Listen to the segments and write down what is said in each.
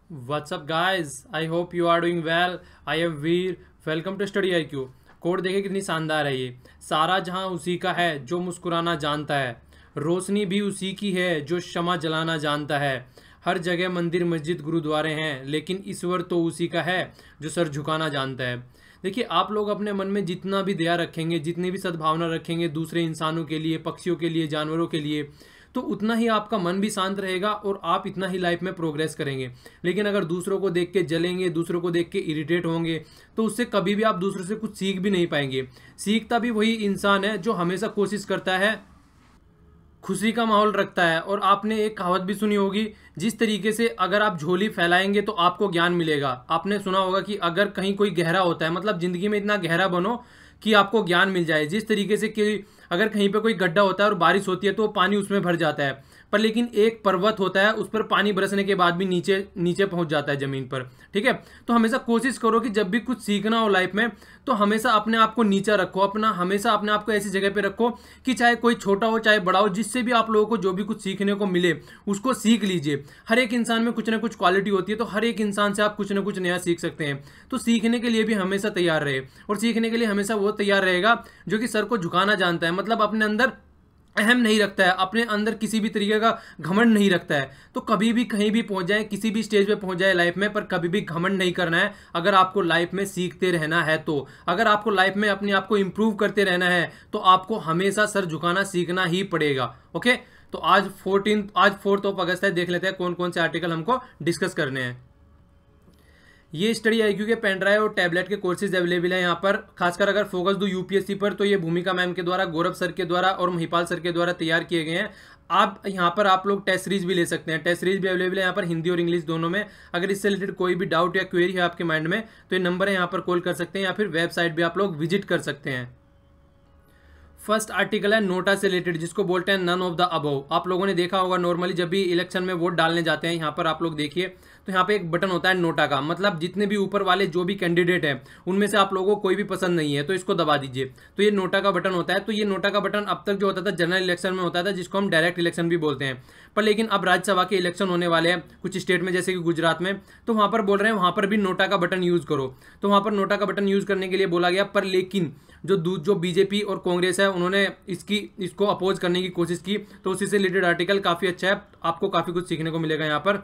What's up guys? I hope you are doing well. I am Veer. Welcome to Study IQ. Code देखे कितनी शानदार है ये। सारा जहां उसी का है जो मुस्कुराना जानता है, रोशनी भी उसी की है जो शमा जलाना जानता है। हर जगह मंदिर मस्जिद गुरुद्वारे हैं, लेकिन ईश्वर तो उसी का है जो सर झुकाना जानता है। देखिए, आप लोग अपने मन में जितना भी दया रखेंगे, जितनी भी सद्भावना रखेंगे दूसरे इंसानों के लिए, पक्षियों के लिए, जानवरों के लिए, तो उतना ही आपका मन भी शांत रहेगा और आप इतना ही लाइफ में प्रोग्रेस करेंगे। लेकिन अगर दूसरों को देख के जलेंगे, दूसरों को देख के इरिटेट होंगे, तो उससे कभी भी आप दूसरों से कुछ सीख भी नहीं पाएंगे। सीखता भी वही इंसान है जो हमेशा कोशिश करता है, खुशी का माहौल रखता है। और आपने एक कहावत भी सुनी होगी, जिस तरीके से अगर आप झोली फैलाएंगे तो आपको ज्ञान मिलेगा। आपने सुना होगा कि अगर कहीं कोई गहरा होता है, मतलब जिंदगी में इतना गहरा बनो कि आपको ज्ञान मिल जाए। जिस तरीके से कि अगर कहीं पे कोई गड्ढा होता है और बारिश होती है तो पानी उसमें भर जाता है, पर लेकिन एक पर्वत होता है, उस पर पानी बरसने के बाद भी नीचे नीचे पहुंच जाता है जमीन पर। ठीक है, तो हमेशा कोशिश करो कि जब भी कुछ सीखना हो लाइफ में तो हमेशा अपने आप को नीचा रखो, हमेशा अपने आप को ऐसी जगह पे रखो कि चाहे कोई छोटा हो चाहे बड़ा हो, जिससे भी आप लोगों को जो भी कुछ सीखने को मिले उसको सीख लीजिए। हर एक इंसान में कुछ ना कुछ क्वालिटी होती है, तो हर एक इंसान से आप कुछ ना कुछ नया सीख सकते हैं। तो सीखने के लिए भी हमेशा तैयार रहे, और सीखने के लिए हमेशा वो तैयार रहेगा जो कि सर को झुकाना जानता है, मतलब अपने अंदर अहम नहीं रखता है, अपने अंदर किसी भी तरीके का घमंड नहीं रखता है। तो कभी भी कहीं भी पहुंच जाए, किसी भी स्टेज पे पहुंच जाए लाइफ में, पर कभी भी घमंड नहीं करना है। अगर आपको लाइफ में सीखते रहना है, तो अगर आपको लाइफ में अपने आप को इंप्रूव करते रहना है, तो आपको हमेशा सर झुकाना सीखना ही पड़ेगा। ओके, तो आज 4 अगस्त है। देख लेते हैं कौन कौन से आर्टिकल हमको डिस्कस करने हैं। ये स्टडी आईक्यू के पेन ड्राइव और टैबलेट के कोर्सेज अवेलेबल है यहाँ पर। खासकर अगर फोकस दो यूपीएससी पर, तो ये भूमिका मैम के द्वारा, गौरव सर के द्वारा और महिपाल सर के द्वारा तैयार किए गए हैं। आप यहाँ पर आप लोग टेस्ट सीरीज भी ले सकते हैं। टेस्ट सीरीज भी अवेलेबल है यहाँ पर, हिंदी और इंग्लिश दोनों में। अगर इससे रिलेटेड कोई भी डाउट या क्वेरी है आपके माइंड में, तो ये नंबर है यहाँ पर, कॉल कर सकते हैं, या फिर वेबसाइट भी आप लोग विजिट कर सकते हैं। फर्स्ट आर्टिकल है नोटा से रिलेटेड, जिसको बोलते हैं नन ऑफ द अबव। आप लोगों ने देखा होगा, नॉर्मली जब भी इलेक्शन में वोट डालने जाते हैं, यहाँ पर आप लोग देखिए तो यहाँ पे एक बटन होता है नोटा का, मतलब जितने भी ऊपर वाले जो भी कैंडिडेट हैं उनमें से आप लोगों को कोई भी पसंद नहीं है तो इसको दबा दीजिए, तो ये नोटा का बटन होता है। तो ये नोटा का बटन अब तक जो होता था जनरल इलेक्शन में होता था, जिसको हम डायरेक्ट इलेक्शन भी बोलते हैं। पर लेकिन अब राज्यसभा के इलेक्शन होने वाले हैं कुछ स्टेट में, जैसे कि गुजरात में, तो वहां पर बोल रहे हैं वहां पर भी नोटा का बटन यूज करो। तो वहां पर नोटा का बटन यूज करने के लिए बोला गया, पर लेकिन जो बीजेपी और कांग्रेस है उन्होंने इसको अपोज करने की कोशिश की। तो उसी से रिलेटेड आर्टिकल काफी अच्छा है, आपको काफी कुछ सीखने को मिलेगा यहाँ पर।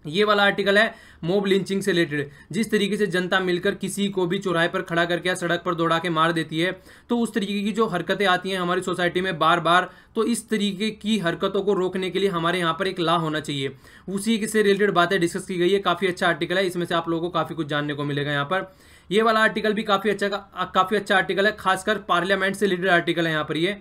ये वाला आर्टिकल है मॉब लिंचिंग से रिलेटेड। जिस तरीके से जनता मिलकर किसी को भी चौराहे पर खड़ा करके या सड़क पर दौड़ा के मार देती है, तो उस तरीके की जो हरकतें आती हैं हमारी सोसाइटी में बार बार, तो इस तरीके की हरकतों को रोकने के लिए हमारे यहाँ पर एक लॉ होना चाहिए। उसी से रिलेटेड बातें डिस्कस की गई है। काफी अच्छा आर्टिकल है, इसमें से आप लोगों को काफी कुछ जानने को मिलेगा यहाँ पर। ये वाला आर्टिकल भी काफी अच्छा आर्टिकल है, खासकर पार्लियामेंट से रिलेटेड आर्टिकल है यहाँ पर। ये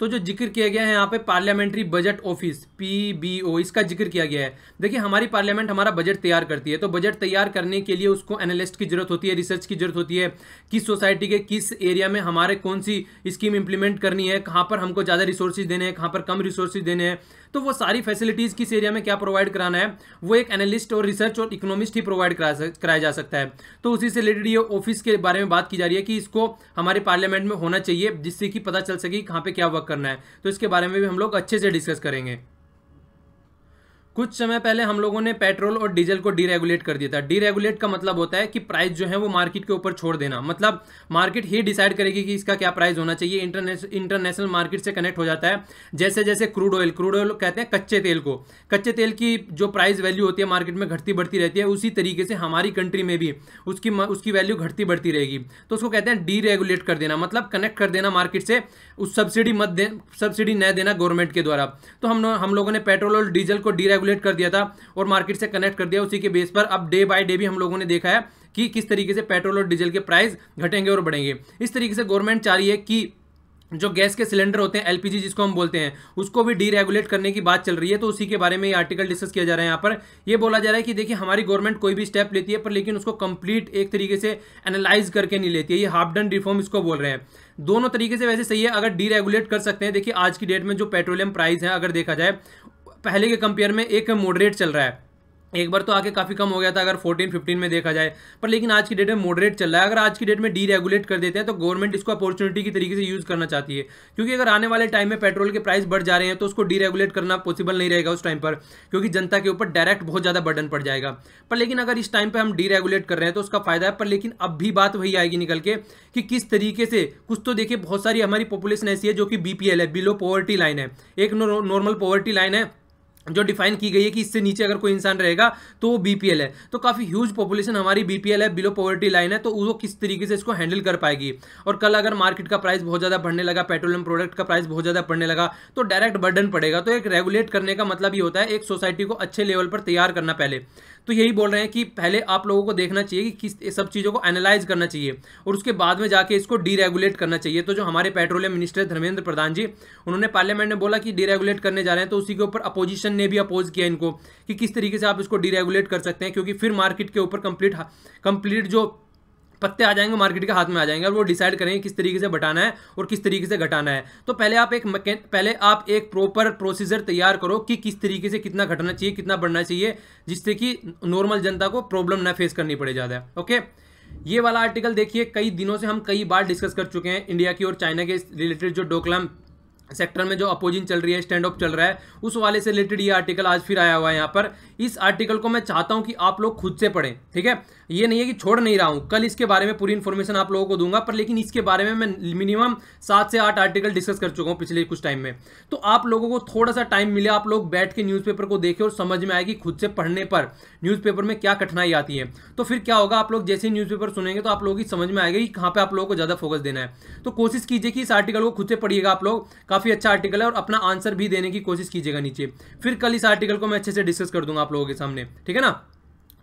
तो जो जिक्र किया गया है यहाँ पे पार्लियामेंट्री बजट ऑफिस पीबीओ, इसका जिक्र किया गया है। देखिए, हमारी पार्लियामेंट हमारा बजट तैयार करती है, तो बजट तैयार करने के लिए उसको एनालिस्ट की जरूरत होती है, रिसर्च की जरूरत होती है, किस सोसाइटी के किस एरिया में हमारे कौन सी स्कीम इंप्लीमेंट करनी है, कहाँ पर हमको ज़्यादा रिसोर्सेज देने हैं, कहाँ पर कम रिसोर्सेज देने हैं। तो वो सारी फैसिलिटीज़ किस एरिया में क्या प्रोवाइड कराना है, वो एक एनालिस्ट और रिसर्च और इकोनॉमिस्ट ही प्रोवाइड कराया जा सकता है। तो उसी से रिलेटेड ये ऑफिस के बारे में बात की जा रही है कि इसको हमारे पार्लियामेंट में होना चाहिए, जिससे कि पता चल सके कहाँ पे क्या वर्क करना है। तो इसके बारे में भी हम लोग अच्छे से डिस्कस करेंगे। कुछ समय पहले हम लोगों ने पेट्रोल और डीजल को डीरेगुलेट कर दिया था। डीरेगुलेट का मतलब होता है कि प्राइस जो है वो मार्केट के ऊपर छोड़ देना, मतलब मार्केट ही डिसाइड करेगी कि इसका क्या प्राइस होना चाहिए। इंटरनेशनल मार्केट से कनेक्ट हो जाता है। जैसे जैसे क्रूड ऑयल कहते हैं कच्चे तेल को, कच्चे तेल की जो प्राइस वैल्यू होती है मार्केट में घटती बढ़ती रहती है, उसी तरीके से हमारी कंट्री में भी उसकी वैल्यू घटती बढ़ती रहेगी। तो उसको कहते हैं डीरेगुलेट कर देना, मतलब कनेक्ट कर देना मार्केट से, उस सब्सिडी न देना गवर्नमेंट के द्वारा। तो हम लोगों ने पेट्रोल और डीजल को डीरेगुलेट कर दिया था और मार्केट से कनेक्ट कर दिया। उसी के बेस पर अब डे बाय डे भी हम लोगों ने देखा है कि किस तरीके से पेट्रोल और डीजल के प्राइस घटेंगे और बढ़ेंगे। इस तरीके से गवर्नमेंट चाह रही है कि जो गैस के सिलेंडर होते हैं एलपीजी जिसको हम बोलते हैं, उसको भी डीरेगुलेट करने की बात चल रही है। तो उसी के बारे में ये आर्टिकल डिस्कस किया जा रहा है। यहाँ पर ये बोला जा रहा है कि देखिए, हमारी गवर्नमेंट कोई भी स्टेप लेती है, पर लेकिन उसको कंप्लीट एक तरीके से एनालाइज करके नहीं लेती है। ये हाफ डन रिफॉर्म इसको बोल रहे हैं। दोनों तरीके से वैसे सही है, अगर डीरेगुलेट कर सकते हैं। देखिए, आज की डेट में जो पेट्रोलियम प्राइस है, अगर देखा जाए पहले के कंपेयर में एक मॉडरेट चल रहा है, एक बार तो आके काफ़ी कम हो गया था अगर 14-15 में देखा जाए, पर लेकिन आज की डेट में मॉडरेट चल रहा है। अगर आज की डेट में डीरेगुलेट कर देते हैं तो गवर्नमेंट इसको अपॉर्चुनिटी की तरीके से यूज़ करना चाहती है, क्योंकि अगर आने वाले टाइम में पेट्रोल के प्राइस बढ़ जा रहे हैं तो उसको डीरेगुलेट करना पॉसिबल नहीं रहेगा उस टाइम पर, क्योंकि जनता के ऊपर डायरेक्ट बहुत ज़्यादा बर्डन पड़ जाएगा। पर लेकिन अगर इस टाइम पर हम डीरेगुलेट कर रहे हैं तो उसका फायदा है, पर लेकिन अब भी बात वही आएगी निकल के कि किस तरीके से कुछ तो देखिए, बहुत सारी हमारी पॉपुलेशन ऐसी है जो कि बीपीएल है, बिलो पॉवर्टी लाइन है, एक नॉर्मल पॉवर्टी लाइन है जो डिफाइन की गई है कि इससे नीचे अगर कोई इंसान रहेगा तो वो बीपीएल है। तो काफ़ी ह्यूज पॉपुलेशन हमारी बीपीएल है, बिलो पॉवर्टी लाइन है, तो वो किस तरीके से इसको हैंडल कर पाएगी। और कल अगर मार्केट का प्राइस बहुत ज़्यादा बढ़ने लगा, पेट्रोलियम प्रोडक्ट का प्राइस बहुत ज़्यादा बढ़ने लगा, तो डायरेक्ट बर्डन पड़ेगा। तो एक रेगुलेट करने का मतलब ये होता है एक सोसाइटी को अच्छे लेवल पर तैयार करना पहले। तो यही बोल रहे हैं कि पहले आप लोगों को देखना चाहिए कि किस सब चीज़ों को एनालाइज करना चाहिए और उसके बाद में जाके इसको डीरेगुलेट करना चाहिए। तो जो हमारे पेट्रोलियम मिनिस्टर धर्मेंद्र प्रधान जी, उन्होंने पार्लियामेंट में बोला कि डीरेगुलेट करने जा रहे हैं, तो उसी के ऊपर अपोजिशन ने भी अपोज किया इनको कि किस तरीके से आप इसको डीरेगुलेट कर सकते हैं, क्योंकि फिर मार्केट के ऊपर कंप्लीट जो पत्ते आ जाएंगे मार्केट के हाथ में आ जाएंगे और वो डिसाइड करेंगे किस तरीके से बढ़ाना है और किस तरीके से घटाना है। तो पहले आप एक प्रॉपर प्रोसीजर तैयार करो कि किस तरीके से कितना घटना चाहिए, कितना बढ़ना चाहिए, जिससे कि नॉर्मल जनता को प्रॉब्लम ना फेस करनी पड़े ज़्यादा। ओके, ये वाला आर्टिकल देखिए, कई दिनों से हम कई बार डिस्कस कर चुके हैं इंडिया की और चाइना के रिलेटेड, जो डोकलाम सेक्टर में जो अपोजिंग चल रही है, स्टैंड ऑफ चल रहा है, उस वाले से रिलेटेड ये आर्टिकल आज फिर आया हुआ है यहाँ पर। इस आर्टिकल को मैं चाहता हूँ कि आप लोग खुद से पढ़ें, ठीक है। ये नहीं है कि छोड़ नहीं रहा हूँ, कल इसके बारे में पूरी इन्फॉर्मेशन आप लोगों को दूंगा, पर लेकिन इसके बारे में मैं मिनिमम 7 से 8 आर्टिकल डिस्कस कर चुका हूँ पिछले कुछ टाइम में। तो आप लोगों को थोड़ा सा टाइम मिले, आप लोग बैठ के न्यूज़पेपर को देखें और समझ में आएगी खुद से पढ़ने पर न्यूज़पेपर में क्या कठिनाई आती है। तो फिर क्या होगा, आप लोग जैसे ही न्यूज़पेपर सुनेंगे तो आप लोगों की समझ में आएगा कि कहाँ पे आप लोगों को ज़्यादा फोकस देना है। तो कोशिश कीजिए कि इस आर्टिकल को खुद से पढ़िएगा आप लोग, काफ़ी अच्छा आर्टिकल है, और अपना आंसर भी देने की कोशिश कीजिएगा नीचे। फिर कल इस आर्टिकल को मैं अच्छे से डिस्कस कर दूंगा आप लोगों के सामने, ठीक है ना।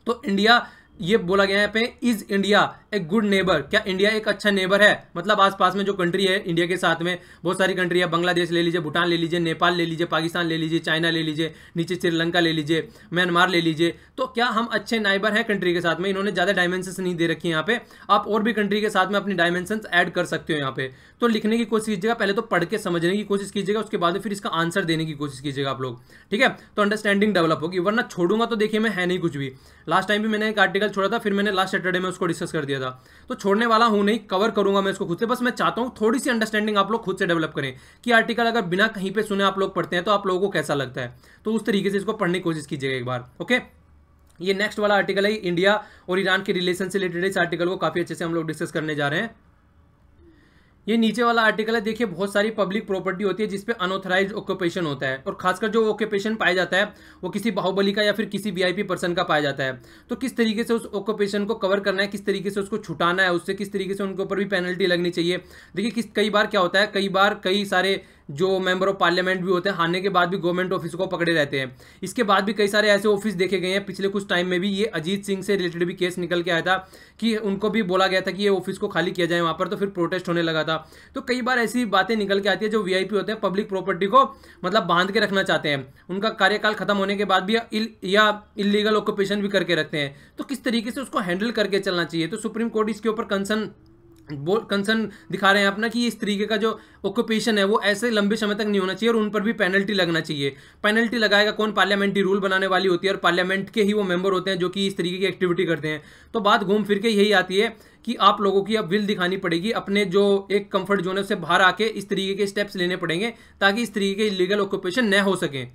तो इंडिया, ये बोला गया है यहाँ पे, is India a good neighbour, क्या इंडिया एक अच्छा नेबर है, मतलब आसपास में जो कंट्री है इंडिया के साथ में बहुत सारी कंट्री है, बांग्लादेश ले लीजिए, भूटान ले लीजिए, नेपाल ले लीजिए, पाकिस्तान ले लीजिए, चाइना ले लीजिए, नीचे श्रीलंका ले लीजिए, म्यांमार ले लीजिए, तो क्या हम अच्छे नेबर हैं कंट्री के साथ में। इन्होंने ज़्यादा डायमेंशंस नहीं दे रखी है यहाँ पे, आप और भी कंट्री के साथ में अपनी डायमेंशंस ऐड कर सकते हो यहाँ पे। तो लिखने की कोशिश कीजिएगा, पहले तो पढ़ के समझने की कोशिश कीजिएगा, उसके बाद फिर इसका आंसर देने की कोशिश कीजिएगा आप लोग, ठीक है। तो अंडरस्टैंडिंग डेवलप होगी, वरना छोड़ूंगा तो देखिए मैं है नहीं कुछ भी। लास्ट टाइम भी मैंने एक आर्टिकल छोड़ा था, फिर मैंने लास्ट सैटरडे में उसको डिस्कस कर दिया था, तो छोड़ने वाला हूं नहीं, कवर करूंगा मैं इसको खुद से। बस मैं चाहता हूं थोड़ी सी अंडरस्टैंडिंग आप लोग खुद से डेवलप करें कि आर्टिकल अगर बिना कहीं पे सुने आप लोग पढ़ते हैं तो आप लोगों को कैसा लगता है, तो उस तरीके से इसको पढ़ने की कोशिश कीजिएगा एक बार। ओके, ये नेक्स्ट वाला आर्टिकल है, इंडिया और ईरान के रिलेशन से रिलेटेड। इस आर्टिकल को काफी अच्छे से हम लोग डिस्कस करने जा रहे हैं। ये नीचे वाला आर्टिकल है, देखिए बहुत सारी पब्लिक प्रॉपर्टी होती है जिसपे अनऑथराइज्ड ऑक्यूपेशन होता है, और खासकर जो ऑक्यूपेशन पाया जाता है वो किसी बाहुबली का या फिर किसी वीआईपी पर्सन का पाया जाता है। तो किस तरीके से उस ऑक्यूपेशन को कवर करना है, किस तरीके से उसको छुटाना है, उससे किस तरीके से उनके ऊपर भी पेनल्टी लगनी चाहिए। देखिए कई बार क्या होता है, कई सारे जो मेंबर ऑफ पार्लियामेंट भी होते हैं, हारने के बाद भी गवर्नमेंट ऑफिस को पकड़े रहते हैं। इसके बाद भी कई सारे ऐसे ऑफिस देखे गए हैं पिछले कुछ टाइम में भी, ये अजीत सिंह से रिलेटेड भी केस निकल के आया था कि उनको भी बोला गया था कि ये ऑफिस को खाली किया जाए वहां पर, तो फिर प्रोटेस्ट होने लगा था। तो कई बार ऐसी बातें निकल के आती है, जो वीआईपी होते हैं पब्लिक प्रॉपर्टी को मतलब बांध के रखना चाहते हैं, उनका कार्यकाल खत्म होने के बाद भी या इलीगल ऑक्यूपेशन भी करके रखते हैं। तो किस तरीके से उसको हैंडल करके चलना चाहिए। तो सुप्रीम कोर्ट इसके ऊपर कंसर्न दिखा रहे हैं अपना कि इस तरीके का जो ऑक्यूपेशन है वो ऐसे लंबे समय तक नहीं होना चाहिए और उन पर भी पेनल्टी लगना चाहिए। पेनल्टी लगाएगा कौन, पार्लियामेंट्री रूल बनाने वाली होती है, और पार्लियामेंट के ही वो मेंबर होते हैं जो कि इस तरीके की एक्टिविटी करते हैं। तो बात घूम फिर के यही आती है कि आप लोगों की अब विल दिखानी पड़ेगी, अपने जो एक कंफर्ट जोन है उससे बाहर आके इस तरीके के स्टेप्स लेने पड़ेंगे ताकि इस तरीके के इलीगल ऑक्यूपेशन न हो सके।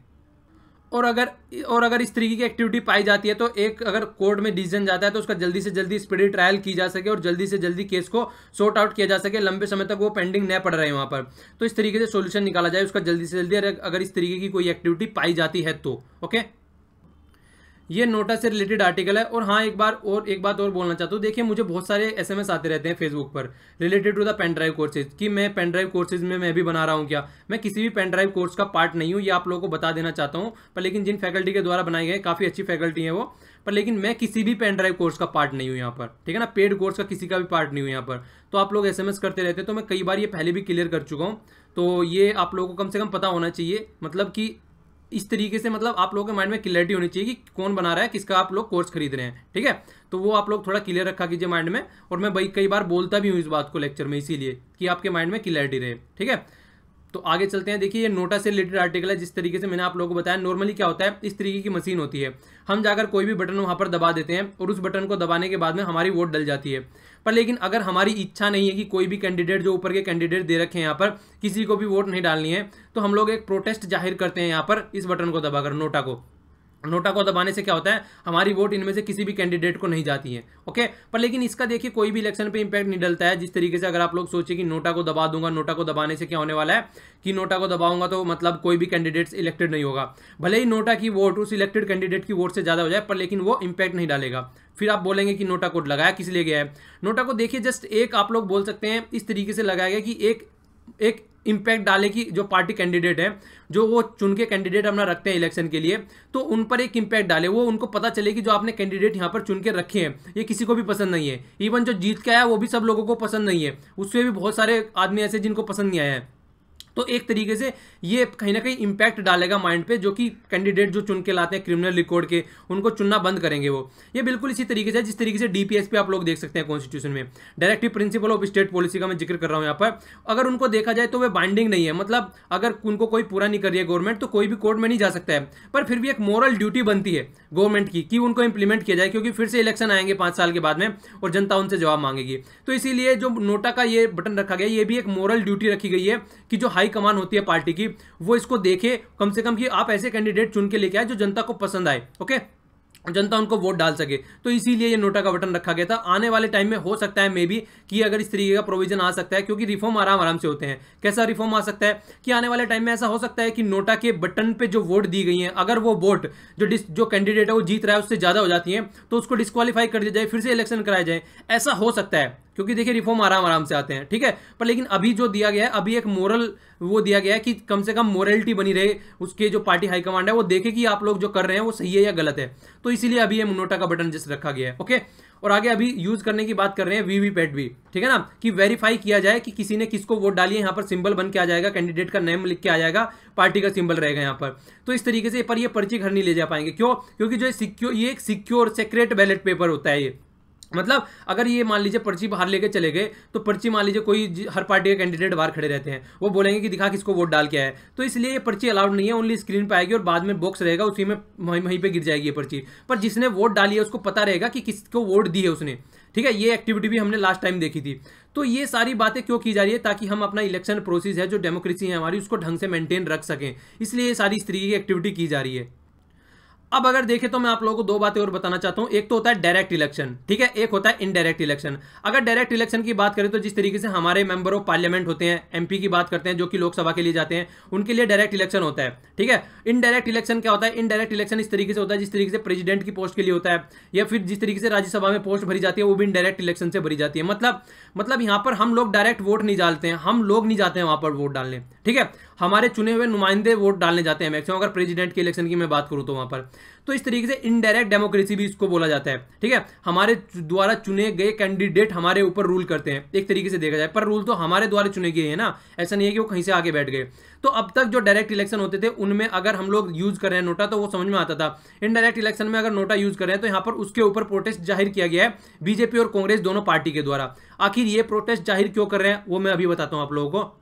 और अगर इस तरीके की एक्टिविटी पाई जाती है तो अगर कोर्ट में डिसीजन जाता है तो उसका जल्दी से जल्दी स्पीडी ट्रायल की जा सके और जल्दी से जल्दी केस को सॉर्ट आउट किया जा सके, लंबे समय तक वो पेंडिंग न पड़ रहे हैं वहां पर। तो इस तरीके से सॉल्यूशन निकाला जाए उसका जल्दी से जल्दी, अगर इस तरीके की कोई एक्टिविटी पाई जाती है तो। ओके, ये नोटा से रिलेटेड आर्टिकल है। और हाँ, एक बात और बोलना चाहता हूँ, देखिए मुझे बहुत सारे एसएमएस आते रहते हैं फेसबुक पर related to the pen drive courses कि मैं पेन ड्राइव कोर्सेज में मैं भी बना रहा हूँ क्या। मैं किसी भी पेन ड्राइव कोर्स का पार्ट नहीं हूँ, ये आप लोगों को बता देना चाहता हूँ। पर लेकिन जिन फैकल्टी के द्वारा बनाए गए काफ़ी अच्छी फैकल्टी है वो, पर लेकिन मैं किसी भी पेन ड्राइव कोर्स का पार्ट नहीं हूँ यहाँ पर, ठीक है ना। पेड कोर्स का किसी का भी पार्ट नहीं हूँ यहाँ पर। तो आप लोग एसएमएस करते रहते हैं, तो मैं कई बार ये पहले भी क्लियर कर चुका हूँ। तो ये आप लोगों को कम से कम पता होना चाहिए, मतलब कि इस तरीके से मतलब आप लोगों के माइंड में क्लियरिटी होनी चाहिए कि कौन बना रहा है, किसका आप लोग कोर्स खरीद रहे हैं, ठीक है। तो वो आप लोग थोड़ा क्लियर रखा कीजिए माइंड में। और मैं भाई कई बार बोलता भी हूँ इस बात को लेक्चर में, इसीलिए कि आपके माइंड में क्लियरिटी रहे, ठीक है। तो आगे चलते हैं। देखिए ये नोटा से रिलेटेड आर्टिकल है। जिस तरीके से मैंने आप लोगों को बताया, नॉर्मली क्या होता है, इस तरीके की मशीन होती है, हम जाकर कोई भी बटन वहां पर दबा देते हैं और उस बटन को दबाने के बाद में हमारी वोट डल जाती है। पर लेकिन अगर हमारी इच्छा नहीं है कि कोई भी कैंडिडेट, जो ऊपर के कैंडिडेट दे रखे हैं यहाँ पर, किसी को भी वोट नहीं डालनी है, तो हम लोग एक प्रोटेस्ट जाहिर करते हैं यहाँ पर इस बटन को दबाकर, नोटा को दबाने से क्या होता है, हमारी वोट इनमें से किसी भी कैंडिडेट को नहीं जाती है। ओके, पर लेकिन इसका देखिए कोई भी इलेक्शन पे इंपैक्ट नहीं डलता है। जिस तरीके से अगर आप लोग सोचिए कि नोटा को दबा दूंगा, नोटा को दबाने से क्या होने वाला है कि नोटा को दबाऊंगा तो मतलब कोई भी कैंडिडेट इलेक्टेड नहीं होगा, भले ही नोटा की वोट उस इलेक्टेड कैंडिडेट की वोट से ज्यादा हो जाए, पर लेकिन वो इंपैक्ट नहीं डालेगा। फिर आप बोलेंगे कि नोटा को लगाया किस लिए गया है। नोटा को देखिए जस्ट एक आप लोग बोल सकते हैं इस तरीके से लगाया गया कि एक इंपैक्ट डाले कि जो पार्टी कैंडिडेट है, जो वो चुन के कैंडिडेट अपना रखते हैं इलेक्शन के लिए, तो उन पर एक इंपैक्ट डाले, वो उनको पता चले कि जो आपने कैंडिडेट यहाँ पर चुन के रखे हैं ये किसी को भी पसंद नहीं है। इवन जो जीत के आया वो भी सब लोगों को पसंद नहीं है, उससे भी बहुत सारे आदमी ऐसे जिनको पसंद नहीं आया है। तो एक तरीके से ये कहीं ना कहीं इंपैक्ट डालेगा माइंड पे, जो कि कैंडिडेट जो चुन के लाते हैं क्रिमिनल रिकॉर्ड के, उनको चुनना बंद करेंगे वो। ये बिल्कुल इसी तरीके से जिस तरीके से डीपीएस पे आप लोग देख सकते हैं कॉन्स्टिट्यूशन में, directive principle of state policy का मैं जिक्र कर रहा हूं यहाँ पर, अगर उनको देखा जाए तो वे बाइंडिंग नहीं है, मतलब अगर उनको कोई पूरा नहीं कर रही है गवर्नमेंट तो कोई भी कोर्ट में नहीं जा सकता है, पर फिर भी एक मोरल ड्यूटी बनती है गवर्नमेंट की कि उनको इंप्लीमेंट किया जाए, क्योंकि फिर से इलेक्शन आएंगे 5 साल के बाद में और जनता उनसे जवाब मांगेगी। तो इसीलिए जो नोटा का ये बटन रखा गया, ये भी एक मोरल ड्यूटी रखी गई है कि जो हाई कमान होती है पार्टी की, वो इसको देखे कम से कम कि आप ऐसे कैंडिडेट चुन के लेके आए जो जनता को पसंद आए, ओके, जनता उनको वोट डाल सके। तो इसीलिए ये नोटा का बटन रखा गया था। आने वाले टाइम में हो सकता है मे बी कि अगर इस तरीके का प्रोविजन आ सकता है, क्योंकि रिफॉर्म आराम से होते हैं। कैसा रिफॉर्म आ सकता है कि आने वाले टाइम में ऐसा हो सकता है कि नोटा के बटन पे जो वोट दी गई है, अगर वो वोट जो कैंडिडेट है वो जीत रहा है उससे ज्यादा हो जाती है, तो उसको डिस्क्वालीफाई कर दिया जाए, फिर से इलेक्शन कराया जाए। ऐसा हो सकता है, क्योंकि देखिए रिफॉर्म आराम से आते हैं, ठीक है। पर लेकिन अभी जो दिया गया है, अभी एक मोरल वो दिया गया है कि कम से कम मोरलिटी बनी रहे, उसके जो पार्टी हाईकमांड है वो देखे कि आप लोग जो कर रहे हैं वो सही है या गलत है। तो इसीलिए अभी ये नोटा का बटन जिस रखा गया है, ओके। और आगे अभी यूज करने की बात कर रहे हैं वीवीपैट भी, ठीक है ना, कि वेरीफाई किया जाए कि किसी ने किसको वोट डाली है। यहाँ पर सिंबल बन के आ जाएगा, कैंडिडेट का नेम लिख के आ जाएगा, पार्टी का सिंबल रहेगा यहाँ पर। तो इस तरीके से पर ये पर्ची घर नहीं ले जा पाएंगे। क्यों? क्योंकि जो ये एक सिक्योर सेक्रेट बैलेट पेपर होता है। ये मतलब अगर ये मान लीजिए पर्ची बाहर लेके चले गए, तो पर्ची मान लीजिए कोई हर पार्टी के कैंडिडेट बाहर खड़े रहते हैं, वो बोलेंगे कि दिखा किसको वोट डाल के आया है, तो इसलिए ये पर्ची अलाउड नहीं है। ओनली स्क्रीन पे आएगी और बाद में बॉक्स रहेगा, उसी में वहीं पे गिर जाएगी ये पर्ची। पर जिसने वोट डाली है उसको पता रहेगा कि किसको वोट दी है उसने, ठीक है। ये एक्टिविटी भी हमने लास्ट टाइम देखी थी। तो ये सारी बातें क्यों की जा रही है? ताकि हम अपना इलेक्शन प्रोसेस है, जो डेमोक्रेसी है हमारी, उसको ढंग से मेंटेन रख सकें, इसलिए ये सारी इस तरीके की एक्टिविटी की जा रही है। अब अगर देखें तो मैं आप लोगों को दो बातें और बताना चाहता हूं। एक तो होता है डायरेक्ट इलेक्शन, ठीक है, एक होता है इनडायरेक्ट इलेक्शन। अगर डायरेक्ट इलेक्शन की बात करें तो जिस तरीके से हमारे मेंबर ऑफ पार्लियामेंट होते हैं, एमपी की बात करते हैं, जो कि लोकसभा के लिए जाते हैं, उनके लिए डायरेक्ट इलेक्शन होता है, ठीक है। इनडायरेक्ट इलेक्शन क्या होता है? इनडायरेक्ट इलेक्शन इस तरीके से होता है जिस तरीके से प्रेसिडेंट की पोस्ट के लिए होता है, या फिर जिस तरीके से राज्यसभा में पोस्ट भरी जाती है वो भी इनडायरेक्ट इलेक्शन से भरी जाती है। मतलब यहाँ पर हम लोग डायरेक्ट वोट नहीं डालते हैं, हम लोग नहीं जाते हैं वहां पर वोट डालने, ठीक है। हमारे चुने हुए नुमाइंदे वोट डालने जाते हैं मैक्सिमम, अगर प्रेसिडेंट के इलेक्शन की मैं बात करूं तो वहां पर। तो इस तरीके से इनडायरेक्ट डेमोक्रेसी भी इसको बोला जाता है, ठीक है। हमारे द्वारा चुने गए कैंडिडेट हमारे ऊपर रूल करते हैं, एक तरीके से देखा जाए, पर रूल तो हमारे द्वारा चुने गए हैं ना, ऐसा नहीं है कि वो कहीं से आगे बैठ गए। तो अब तक जो डायरेक्ट इलेक्शन होते थे उनमें अगर हम लोग यूज कर रहे हैं नोटा तो वो समझ में आता था। इनडायरेक्ट इलेक्शन में अगर नोटा यूज कर रहे हैं तो यहाँ पर उसके ऊपर प्रोटेस्ट जाहिर किया गया है बीजेपी और कांग्रेस दोनों पार्टी के द्वारा। आखिर ये प्रोटेस्ट जाहिर क्यों कर रहे हैं वो मैं अभी बताता हूं आप लोगों को।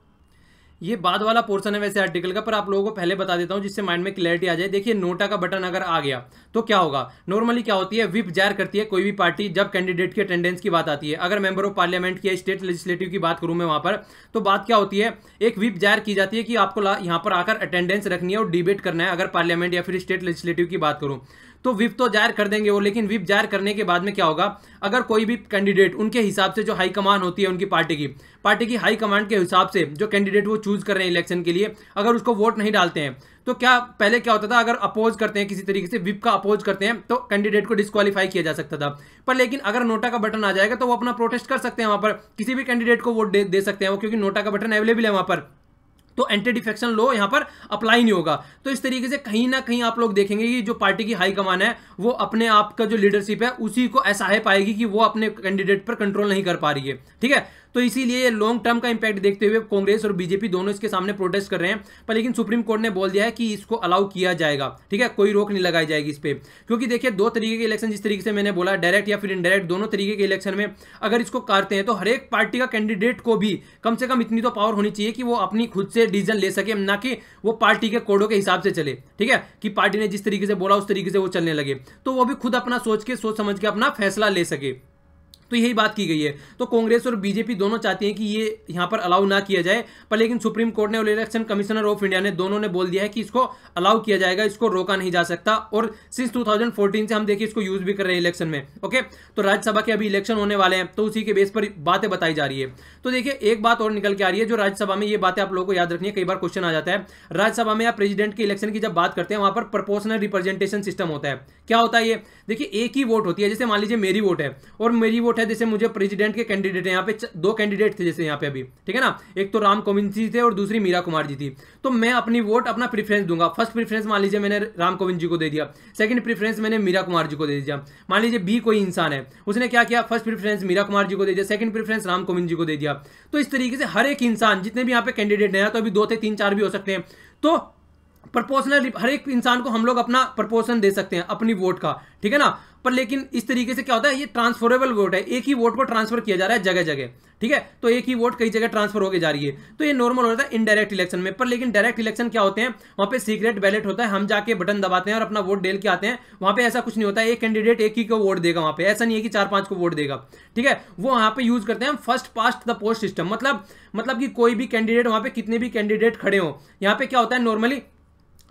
ये बाद वाला पोर्शन है वैसे आर्टिकल का, पर आप लोगों को पहले बता देता हूं जिससे माइंड में क्लैरिटी आ जाए। देखिए नोटा का बटन अगर आ गया तो क्या होगा? नॉर्मली क्या होती है, व्हिप जारी करती है कोई भी पार्टी जब कैंडिडेट की अटेंडेंस की बात आती है। अगर मेंबर ऑफ पार्लियामेंट की स्टेट लेजिस्लेटिव की बात करूं मैं वहां पर, तो बात क्या होती है, एक व्हिप जारी की जाती है कि आपको यहां पर आकर अटेंडेंस रखनी है और डिबेट करना है। अगर पार्लियामेंट या फिर स्टेट लेजिस्लेटिव की बात करूं तो व्हिप तो जारी कर देंगे वो, लेकिन व्हिप जारी करने के बाद में क्या होगा, अगर कोई भी कैंडिडेट उनके हिसाब से जो हाई कमान होती है उनकी पार्टी की हाई कमांड के हिसाब से जो कैंडिडेट वो चूज कर रहे हैं इलेक्शन के लिए, अगर उसको वोट नहीं डालते हैं तो क्या पहले क्या होता था, अगर अपोज करते हैं किसी तरीके से व्हिप का अपोज करते हैं तो कैंडिडेट को डिस्क्वालीफाई किया जा सकता था। पर लेकिन अगर नोटा का बटन आ जाएगा तो वो अपना प्रोटेस्ट कर सकते हैं, वहां पर किसी भी कैंडिडेट को वोट दे सकते हैं वो, क्योंकि नोटा का बटन अवेलेबल है वहां पर, तो एंटी डिफेक्शन लॉ यहां पर अप्लाई नहीं होगा। तो इस तरीके से कहीं ना कहीं आप लोग देखेंगे कि जो पार्टी की हाई कमान है वो अपने आप का जो लीडरशिप है उसी को ऐसा है पाएगी कि वो अपने कैंडिडेट पर कंट्रोल नहीं कर पा रही है, ठीक है। तो इसीलिए लॉन्ग टर्म का इंपैक्ट देखते हुए कांग्रेस और बीजेपी दोनों इसके सामने प्रोटेस्ट कर रहे हैं। पर लेकिन सुप्रीम कोर्ट ने बोल दिया है कि इसको अलाउ किया जाएगा, ठीक है, कोई रोक नहीं लगाई जाएगी इस पे। क्योंकि देखिए दो तरीके के इलेक्शन, जिस तरीके से मैंने बोला डायरेक्ट या फिर इनडायरेक्ट, दोनों तरीके के इलेक्शन में अगर इसको करते हैं तो हर एक पार्टी का कैंडिडेट को भी कम से कम इतनी तो पावर होनी चाहिए कि वो अपनी खुद से से डिसीजन ले सके, ना कि वो पार्टी के कोडों के हिसाब से चले, ठीक है, कि पार्टी ने जिस तरीके से बोला उस तरीके से वो चलने लगे, तो वो भी खुद अपना सोच समझ के अपना फैसला ले सके। तो यही बात की गई है। तो कांग्रेस और बीजेपी दोनों चाहती हैं कि ये यहाँ पर अलाउ ना किया जाए, पर लेकिन सुप्रीम कोर्ट ने और इलेक्शन कमिश्नर ऑफ इंडिया ने दोनों ने बोल दिया है कि इसको अलाउ किया जाएगा, इसको रोका नहीं जा सकता। और सिंस 2014 से हम देखिए इसको यूज भी कर रहे हैं इलेक्शन में। ओके, तो राज्यसभा के अभी इलेक्शन होने वाले हैं, तो उसी के बेस पर बातें बताई जा रही है। तो देखिए एक बात और निकल के आ रही है जो राज्यसभा में, ये बातें आप लोगों को याद रखनी है, कई बार क्वेश्चन आ जाता है राज्यसभा में या प्रेसिडेंट के इलेक्शन की जब बात करते हैं, वहां पर प्रोपोर्शनल रिप्रेजेंटेशन सिस्टम होता है। क्या होता है ये? देखिए एक ही वोट होती है, जैसे मान लीजिए मेरी वोट है और मेरी वोट है, जैसे मुझे प्रेसिडेंट के कैंडिडेट है, यहाँ पे 2 कैंडिडेट थे जैसे यहाँ पे अभी, ठीक है ना, एक तो राम कोविंद जी थे और दूसरी मीरा कुमार जी थी। तो मैं अपनी वोट अपना प्रेफरेंस दूंगा। फर्स्ट प्रेफरेंस मान लीजिए मैंने राम कोविंद जी को दे दिया, सेकंड प्रेफरेंस मैंने मीरा कुमार जी को दे दिया। मान लीजिए बी कोई इंसान है, उसने क्या किया, फर्स्ट प्रेफरेंस मीरा कुमार जी को दे दिया, सेकंड प्रेफरेंस राम कोविंद जी को दे दिया। तो इस तरीके से हर एक इंसान, जितने भी यहाँ पे कैंडिडेट हैं, तो अभी 2 थे, 3, 4 भी हो सकते हैं, तो प्रोपोर्शनल हर एक इंसान को हम लोग अपना प्रोपोर्शन दे सकते हैं अपनी वोट का, ठीक है ना। पर लेकिन इस तरीके से क्या होता है, ये ट्रांसफरेबल वोट है, एक ही वोट को ट्रांसफर किया जा रहा है जगह जगह, ठीक है। तो एक ही वोट कई जगह ट्रांसफर होकर जा रही है, तो ये नॉर्मल होता है इनडायरेक्ट इलेक्शन में। पर लेकिन डायरेक्ट इलेक्शन क्या होते हैं, वहां पे सीक्रेट बैलेट होता है, हम जाके बटन दबाते हैं और अपना वोट डाल के आते हैं। वहां पे ऐसा कुछ नहीं होता है एक कैंडिडेट एक ही को वोट देगा, वहां पे ऐसा नहीं है कि 4-5 को वोट देगा, ठीक है। वो वहां पे यूज करते हैं first past the post system, मतलब कि कोई भी कैंडिडेट, वहां पे कितने भी कैंडिडेट खड़े हो, यहाँ पे क्या होता है नॉर्मली,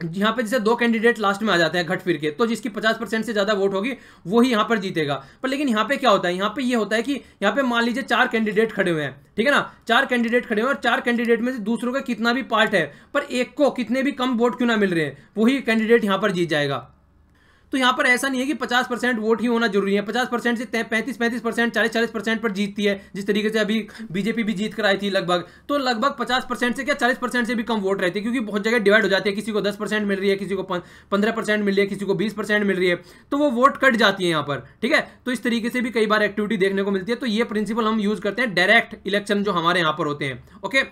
यहाँ पे जैसे 2 कैंडिडेट लास्ट में आ जाते हैं घट फिर के, तो जिसकी 50% से ज्यादा वोट होगी वो ही यहाँ पर जीतेगा। पर लेकिन यहाँ पे क्या होता है, यहाँ पे ये होता है कि यहाँ पे मान लीजिए 4 कैंडिडेट खड़े हुए हैं, ठीक है ना, 4 कैंडिडेट खड़े हुए हैं और 4 कैंडिडेट में से दूसरों का कितना भी पार्ट है, पर एक को कितने भी कम वोट क्यों ना मिल रहे हैं, वही कैंडिडेट यहाँ पर जीत जाएगा। तो यहाँ पर ऐसा नहीं है कि 50% वोट ही होना जरूरी है, 50% से 35-35%, 40-40% पर जीतती है, जिस तरीके से अभी बीजेपी भी जीत कर आई थी लगभग। तो लगभग 50% से क्या 40% से भी कम वोट रहती है, क्योंकि बहुत जगह डिवाइड हो जाती है, किसी को 10% मिल रही है, किसी को 15% मिल रही है, किसी को 20% मिल रही है, तो वो वोट कट जाती है यहाँ पर, ठीक है। तो इस तरीके से भी कई बार एक्टिविटी देखने को मिलती है। तो ये प्रिंसिपल हम यूज करते हैं डायरेक्ट इलेक्शन जो हमारे यहाँ पर होते हैं। ओके,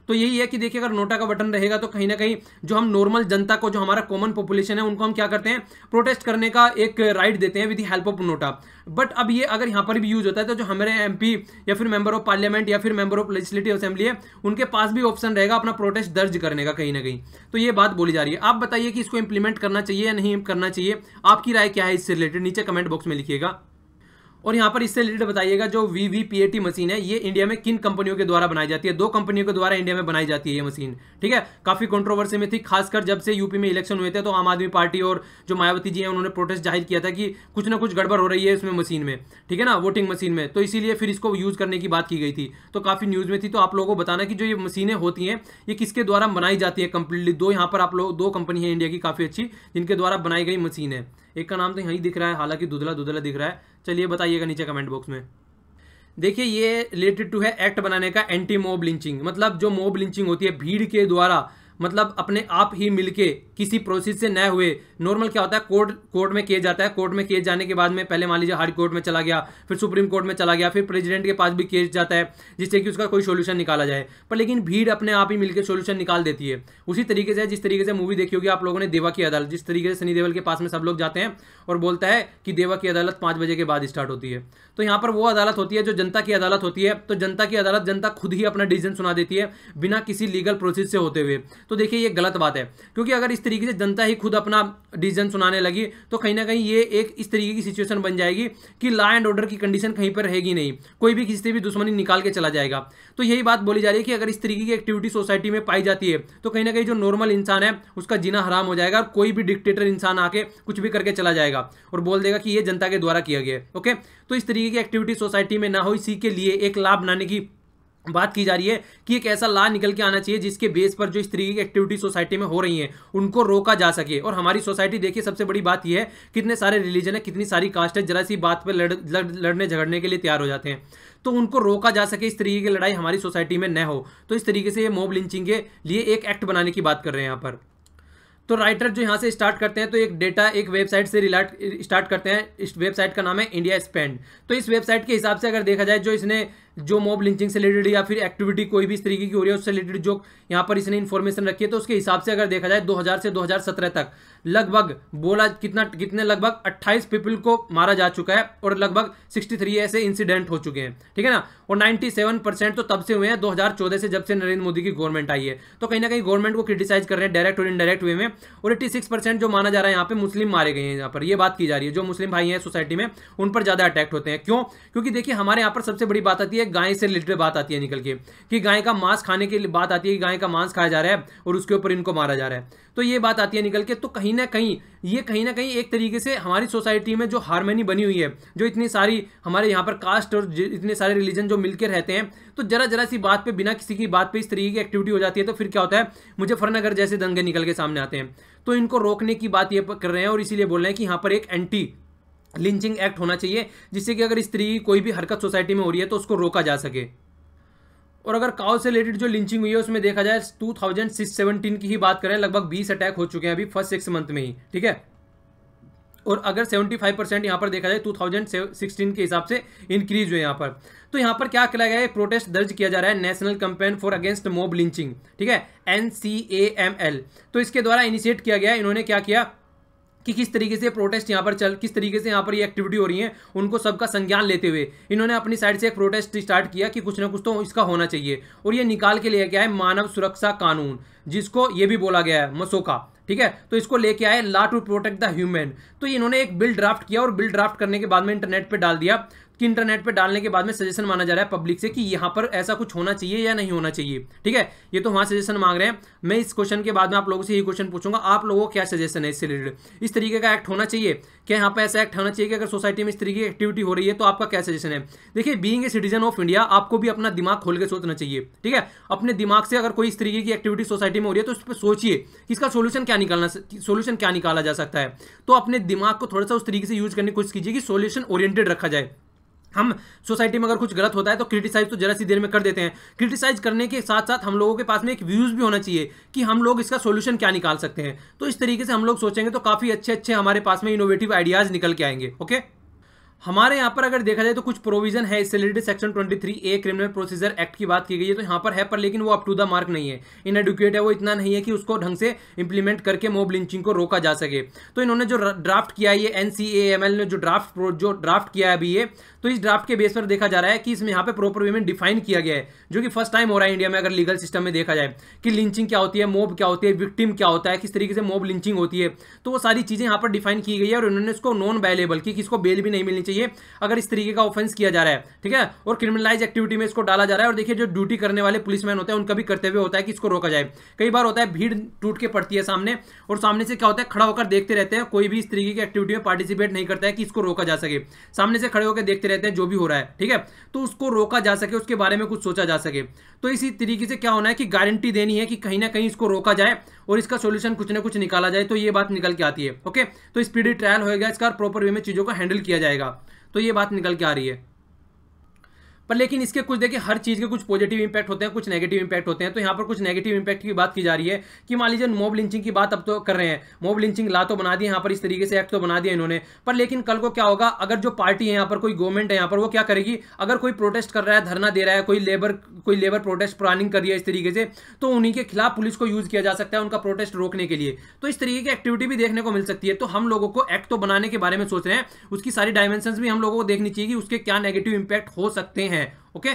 तो यही है कि देखिए अगर नोटा का बटन रहेगा तो कहीं ना कहीं जो हम नॉर्मल जनता को, जो हमारा कॉमन पॉपुलेशन है, उनको हम क्या करते हैं, प्रोटेस्ट करने का एक राइट देते हैं with the help of NOTA. But अब ये अगर यहाँ पर भी यूज होता है तो जो हमारे एमपी या फिर मेंबर ऑफ पार्लियामेंट या फिर मेंबर ऑफ लेजिस्लेटिव असेंबली है, उनके पास भी ऑप्शन रहेगा अपना प्रोटेस्ट दर्ज करने का कहीं ना कहीं। तो ये बात बोली जा रही है। आप बताइए कि इसको इंप्लीमेंट करना चाहिए या नहीं करना चाहिए, आपकी राय क्या है इससे रिलेटेड, नीचे कमेंट बॉक्स में लिखिएगा। और यहाँ पर इससे रिलेटेड बताइएगा जो वीवीपीएटी मशीन है ये इंडिया में किन कंपनियों के द्वारा बनाई जाती है। 2 कंपनियों के द्वारा इंडिया में बनाई जाती है ये मशीन, ठीक है। काफी कंट्रोवर्सी में थी, खासकर जब से यूपी में इलेक्शन हुए थे, तो आम आदमी पार्टी और जो मायावती जी हैं उन्होंने प्रोटेस्ट जाहिर किया था कि कुछ ना कुछ गड़बड़ हो रही है इसमें मशीन में, ठीक है ना, वोटिंग मशीन में। तो इसीलिए फिर इसको यूज करने की बात की गई थी, तो काफी न्यूज में थी। तो आप लोगों को बताना कि जो ये मशीनें होती हैं ये किसके द्वारा बनाई जाती है कंप्लीटली। 2 यहाँ पर आप लोग 2 कंपनी है इंडिया की काफी अच्छी जिनके द्वारा बनाई गई मशीन है। एक का नाम तो यहीं दिख रहा है, हालांकि धुंधला धुंधला दिख रहा है। चलिए बताइएगा नीचे कमेंट बॉक्स में। देखिए ये रिलेटेड टू है एक्ट बनाने का एंटी मॉब लिंचिंग, मतलब जो मॉब लिंचिंग होती है भीड़ के द्वारा, मतलब अपने आप ही मिलके किसी प्रोसेस से न हुए। नॉर्मल क्या होता है, कोर्ट में किया जाता है, कोर्ट में केस जाने के बाद में पहले मान लीजिए हाई कोर्ट में चला गया, फिर सुप्रीम कोर्ट में चला गया, फिर प्रेसिडेंट के पास भी केस जाता है जिससे कि उसका कोई सोल्यूशन निकाला जाए। पर लेकिन भीड़ अपने आप ही मिलकर सोल्यूशन निकाल देती है। उसी तरीके से जिस तरीके से मूवी देखी होगी आप लोगों ने देवा की अदालत, जिस तरीके से सनी देओल के पास में सब लोग जाते हैं और बोलता है कि देवा की अदालत 5 बजे के बाद स्टार्ट होती है। तो यहाँ पर वो अदालत होती है जो जनता की अदालत होती है। तो जनता की अदालत जनता खुद ही अपना डिसीजन सुना देती है बिना किसी लीगल प्रोसेस से होते हुए। तो देखिए ये गलत बात है, क्योंकि अगर इस तरीके से जनता ही खुद अपना डिसीजन सुनाने लगी तो कहीं ना कहीं ये एक इस तरीके की सिचुएशन बन जाएगी कि लॉ एंड ऑर्डर की कंडीशन कहीं पर रहेगी नहीं, कोई भी किसी से भी दुश्मनी निकाल के चला जाएगा। तो यही बात बोली जा रही है कि अगर इस तरीके की एक्टिविटी सोसाइटी में पाई जाती है तो कहीं ना कहीं जो नॉर्मल इंसान है उसका जीना हराम हो जाएगा और कोई भी डिक्टेटर इंसान आके कुछ भी करके चला जाएगा और बोल देगा कि ये जनता के द्वारा किया गया है। ओके, तो इस तरीके की एक्टिविटी सोसाइटी में ना हो, इसी के लिए एक लाभ बनाने की बात की जा रही है कि एक ऐसा लॉ निकल के आना चाहिए जिसके बेस पर जो इस तरीके की एक्टिविटी सोसाइटी में हो रही हैं उनको रोका जा सके। और हमारी सोसाइटी देखिए सबसे बड़ी बात यह है कितने सारे रिलीजन है, कितनी सारी कास्ट है, जरा सी बात पर लड़ने झगड़ने के लिए तैयार हो जाते हैं। तो उनको रोका जा सके, इस तरीके की लड़ाई हमारी सोसाइटी में न हो। तो इस तरीके से ये मॉब लिंचिंग के लिए एक एक्ट बनाने की बात कर रहे हैं यहाँ पर। तो राइटर जो यहाँ से स्टार्ट करते हैं तो एक डेटा एक वेबसाइट से स्टार्ट करते हैं। इस वेबसाइट का नाम है इंडिया स्पेंड। तो इस वेबसाइट के हिसाब से अगर देखा जाए जो इसने जो मॉब लिंचिंग से रिलेटेड या फिर एक्टिविटी कोई भी इस तरीके की हो रही है उससे रिलेटेड जो यहाँ पर इसने इन्फॉर्मेशन रखी है, तो उसके हिसाब से अगर देखा जाए 2000 से 2017 तक लगभग बोला कितने लगभग 28 पीपल को मारा जा चुका है और लगभग 63 ऐसे इंसिडेंट हो चुके हैं, ठीक है ना। और 97% तो तब से हुए हैं 2014 से, जब से नरेंद्र मोदी की गवर्नमेंट आई है। तो कहीं ना कहीं गवर्नमेंट को क्रिटिसाइज कर रहे हैं डायरेक्ट और इनडायरेक्ट वे में। और 86% जो माना जा रहा है यहाँ पे मुस्लिम मारे गए हैं, यहाँ पर ये बात की जा रही है, जो मुस्लिम भाई हैं सोसाइटी में उन पर ज्यादा अटैक होते हैं। क्यों? क्योंकि देखिए हमारे यहाँ पर सबसे बड़ी बात आती है गाय से रिलेटेड बात आती है निकल के, कि गाय का मांस खाने की बात आती है, कि गाय का मांस खाया जा रहा है और उसके ऊपर इनको मारा जा रहा है, तो ये बात आती है निकल के। तो कहीं ना कहीं एक तरीके से हमारी सोसाइटी में जो हार्मनी बनी हुई है, जो इतनी सारी हमारे यहाँ पर कास्ट और इतने सारे रिलीजन जो मिलकर रहते हैं, तो जरा सी बात पे बिना किसी की बात पे इस तरीके की एक्टिविटी हो जाती है, तो फिर क्या होता है, मुजफ्फरनगर जैसे दंगे निकल के सामने आते हैं। तो इनको रोकने की बात ये कर रहे हैं और इसीलिए बोल रहे हैं कि यहाँ पर एक एंटी लिंचिंग एक्ट होना चाहिए, जिससे कि अगर इस तरीके की कोई भी हरकत सोसाइटी में हो रही है तो उसको रोका जा सके। और अगर काउ से रिलेटेड जो लिंचिंग हुई है उसमें देखा जाए 2017 की ही बात करें, लगभग 20 अटैक हो चुके हैं अभी फर्स्ट 6 मंथ में ही, ठीक है। और अगर 75% यहाँ पर देखा जाए 2016 के हिसाब से इंक्रीज हुए यहाँ पर। तो यहाँ पर क्या किया गया है, प्रोटेस्ट दर्ज किया जा रहा है national campaign for against mob lynching, ठीक है, NCAML। तो इसके द्वारा इनिशिएट किया गया। इन्होंने क्या किया कि किस तरीके से प्रोटेस्ट यहाँ पर किस तरीके से यहाँ पर ये एक्टिविटी हो रही है, उनको सबका संज्ञान लेते हुए इन्होंने अपनी साइड से एक प्रोटेस्ट स्टार्ट किया कि कुछ ना कुछ तो इसका होना चाहिए। और ये निकाल के लिया गया है मानव सुरक्षा कानून, जिसको ये भी बोला गया है मसोका, ठीक है। तो इसको लेके आए law to protect the human. तो इन्होंने एक बिल ड्राफ्ट किया और बिल ड्राफ्ट करने के बाद में इंटरनेट पे डाल दिया, कि इंटरनेट पे डालने के बाद में सजेशन माना जा रहा है पब्लिक से कि यहाँ पर ऐसा कुछ होना चाहिए या नहीं होना चाहिए, ठीक है। ये तो वहाँ सजेशन मांग रहे हैं। मैं इस क्वेश्चन के बाद में आप लोगों से यही क्वेश्चन पूछूंगा, आप लोगों को क्या सजेशन है इससे रिलेटेड, इस तरीके का एक्ट होना चाहिए क्या, यहाँ पर ऐसा एक्ट होना चाहिए कि अगर सोसाइटी में इस तरीके की एक्टिविटी हो रही है तो आपका क्या सजेशन है। देखिए, being a citizen of India आपको भी अपना दिमाग खोल के सोचना चाहिए, ठीक है। अपने दिमाग से अगर कोई इस तरीके की एक्टिविटी सोसाइटी में हो रही है तो उस पर सोचिए कि इसका सोल्यूशन क्या निकाला जा सकता है। तो अपने दिमाग को थोड़ा सा उस तरीके से यूज करने की कोशिश कीजिए कि सोल्यूशन ओरिएंटेड रखा जाए। हम सोसाइटी में अगर कुछ गलत होता है तो क्रिटिसाइज तो जरा सी देर में कर देते हैं, क्रिटिसाइज करने के साथ साथ हम लोगों के पास में एक व्यूज भी होना चाहिए कि हम लोग इसका सॉल्यूशन क्या निकाल सकते हैं। तो इस तरीके से हम लोग सोचेंगे तो काफी अच्छे हमारे पास में इनोवेटिव आइडियाज निकल के आएंगे। ओके, हमारे यहाँ पर अगर देखा जाए तो कुछ प्रोविजन है इससे related, section 23A criminal procedure act की बात की गई है, तो यहाँ पर है, पर लेकिन वो अप टू द मार्क नहीं है, इनएडुकेट है, वो इतना नहीं है कि उसको ढंग से इंप्लीमेंट करके मॉब लिंचिंग को रोका जा सके। तो इन्होंने जो ड्राफ्ट किया है, ये NCAML ने जो ड्राफ्ट किया है अभी ये, तो इस ड्राफ्ट के बेस पर देखा जा रहा है कि इसमें यहाँ पे प्रॉपर वे में डिफाइन किया गया है, जो कि फर्स्ट टाइम हो रहा है इंडिया में अगर लीगल सिस्टम में देखा जाए, कि लिंचिंग क्या होती है, मॉब क्या होती है, विक्टिम क्या होता है, किस तरीके से मॉब लिंचिंग होती है। तो वो सारी चीजें यहाँ पर डिफाइन की गई है और उन्होंने इसको नॉन बेलेबल कि किसको बेल भी नहीं मिलनी चाहिए अगर इस तरीके का ऑफेंस किया जा रहा है, ठीक है। और क्रिमिनलाइज एक्टिविटी में इसको डाला जा रहा है। और देखिए, जो ड्यूटी करने वाले पुलिसमैन होते हैं उनका भी कर्तव्य होता है कि इसको रोका जाए। कई बार होता है भीड़ टूट के पड़ती है सामने, और सामने से क्या होता है, खड़ा होकर देखते रहते हैं, कोई भी इस तरीके की एक्टिविटी में पार्टिसिपेट नहीं करता है कि इसको रोका जा सके। सामने से खड़े होकर देखते रहते हैं जो भी हो रहा है, ठीक है, तो उसको रोका जा सके, उसके बारे में कुछ सोचा जा सके। तो इसी तरीके से क्या होना है कि गारंटी देनी है कि कहीं ना कहीं इसको रोका जाए और इसका सॉल्यूशन कुछ ना कुछ निकाला जाए। तो ये बात निकल के आती है। ओके, तो स्पीडी ट्रायल होएगा, इसका प्रॉपर वे में चीजों को हैंडल किया जाएगा। तो ये बात निकल के आ रही है। पर लेकिन इसके कुछ देखिए, हर चीज के कुछ पॉजिटिव इंपैक्ट होते हैं, कुछ नेगेटिव इंपैक्ट होते हैं। तो यहाँ पर कुछ नेगेटिव इंपैक्ट की बात की जा रही है कि मान लीजिए मॉब लिंचिंग की बात अब तो कर रहे हैं, मॉब लिंचिंग ला तो बना दी यहाँ पर, इस तरीके से एक्ट तो बना दिया इन्होंने, पर लेकिन कल को क्या होगा, अगर जो पार्टी है यहाँ पर, कोई गवर्नमेंट है यहाँ पर, वो क्या करेगी, अगर कोई प्रोटेस्ट कर रहा है, धरना दे रहा है, कोई लेबर प्रोटेस्ट प्लानिंग कर रही है इस तरीके से, तो उन्हीं के खिलाफ पुलिस को यूज किया जा सकता है उनका प्रोटेस्ट रोकने के लिए। तो इस तरीके की एक्टिविटी भी देखने को मिल सकती है। तो हम लोगों को एक्ट तो बनाने के बारे में सोच रहे हैं, उसकी सारी डायमेंशंस भी हम लोगों को देखनी चाहिए कि उसके क्या नेगेटिव इंपैक्ट हो सकते हैं। ओके,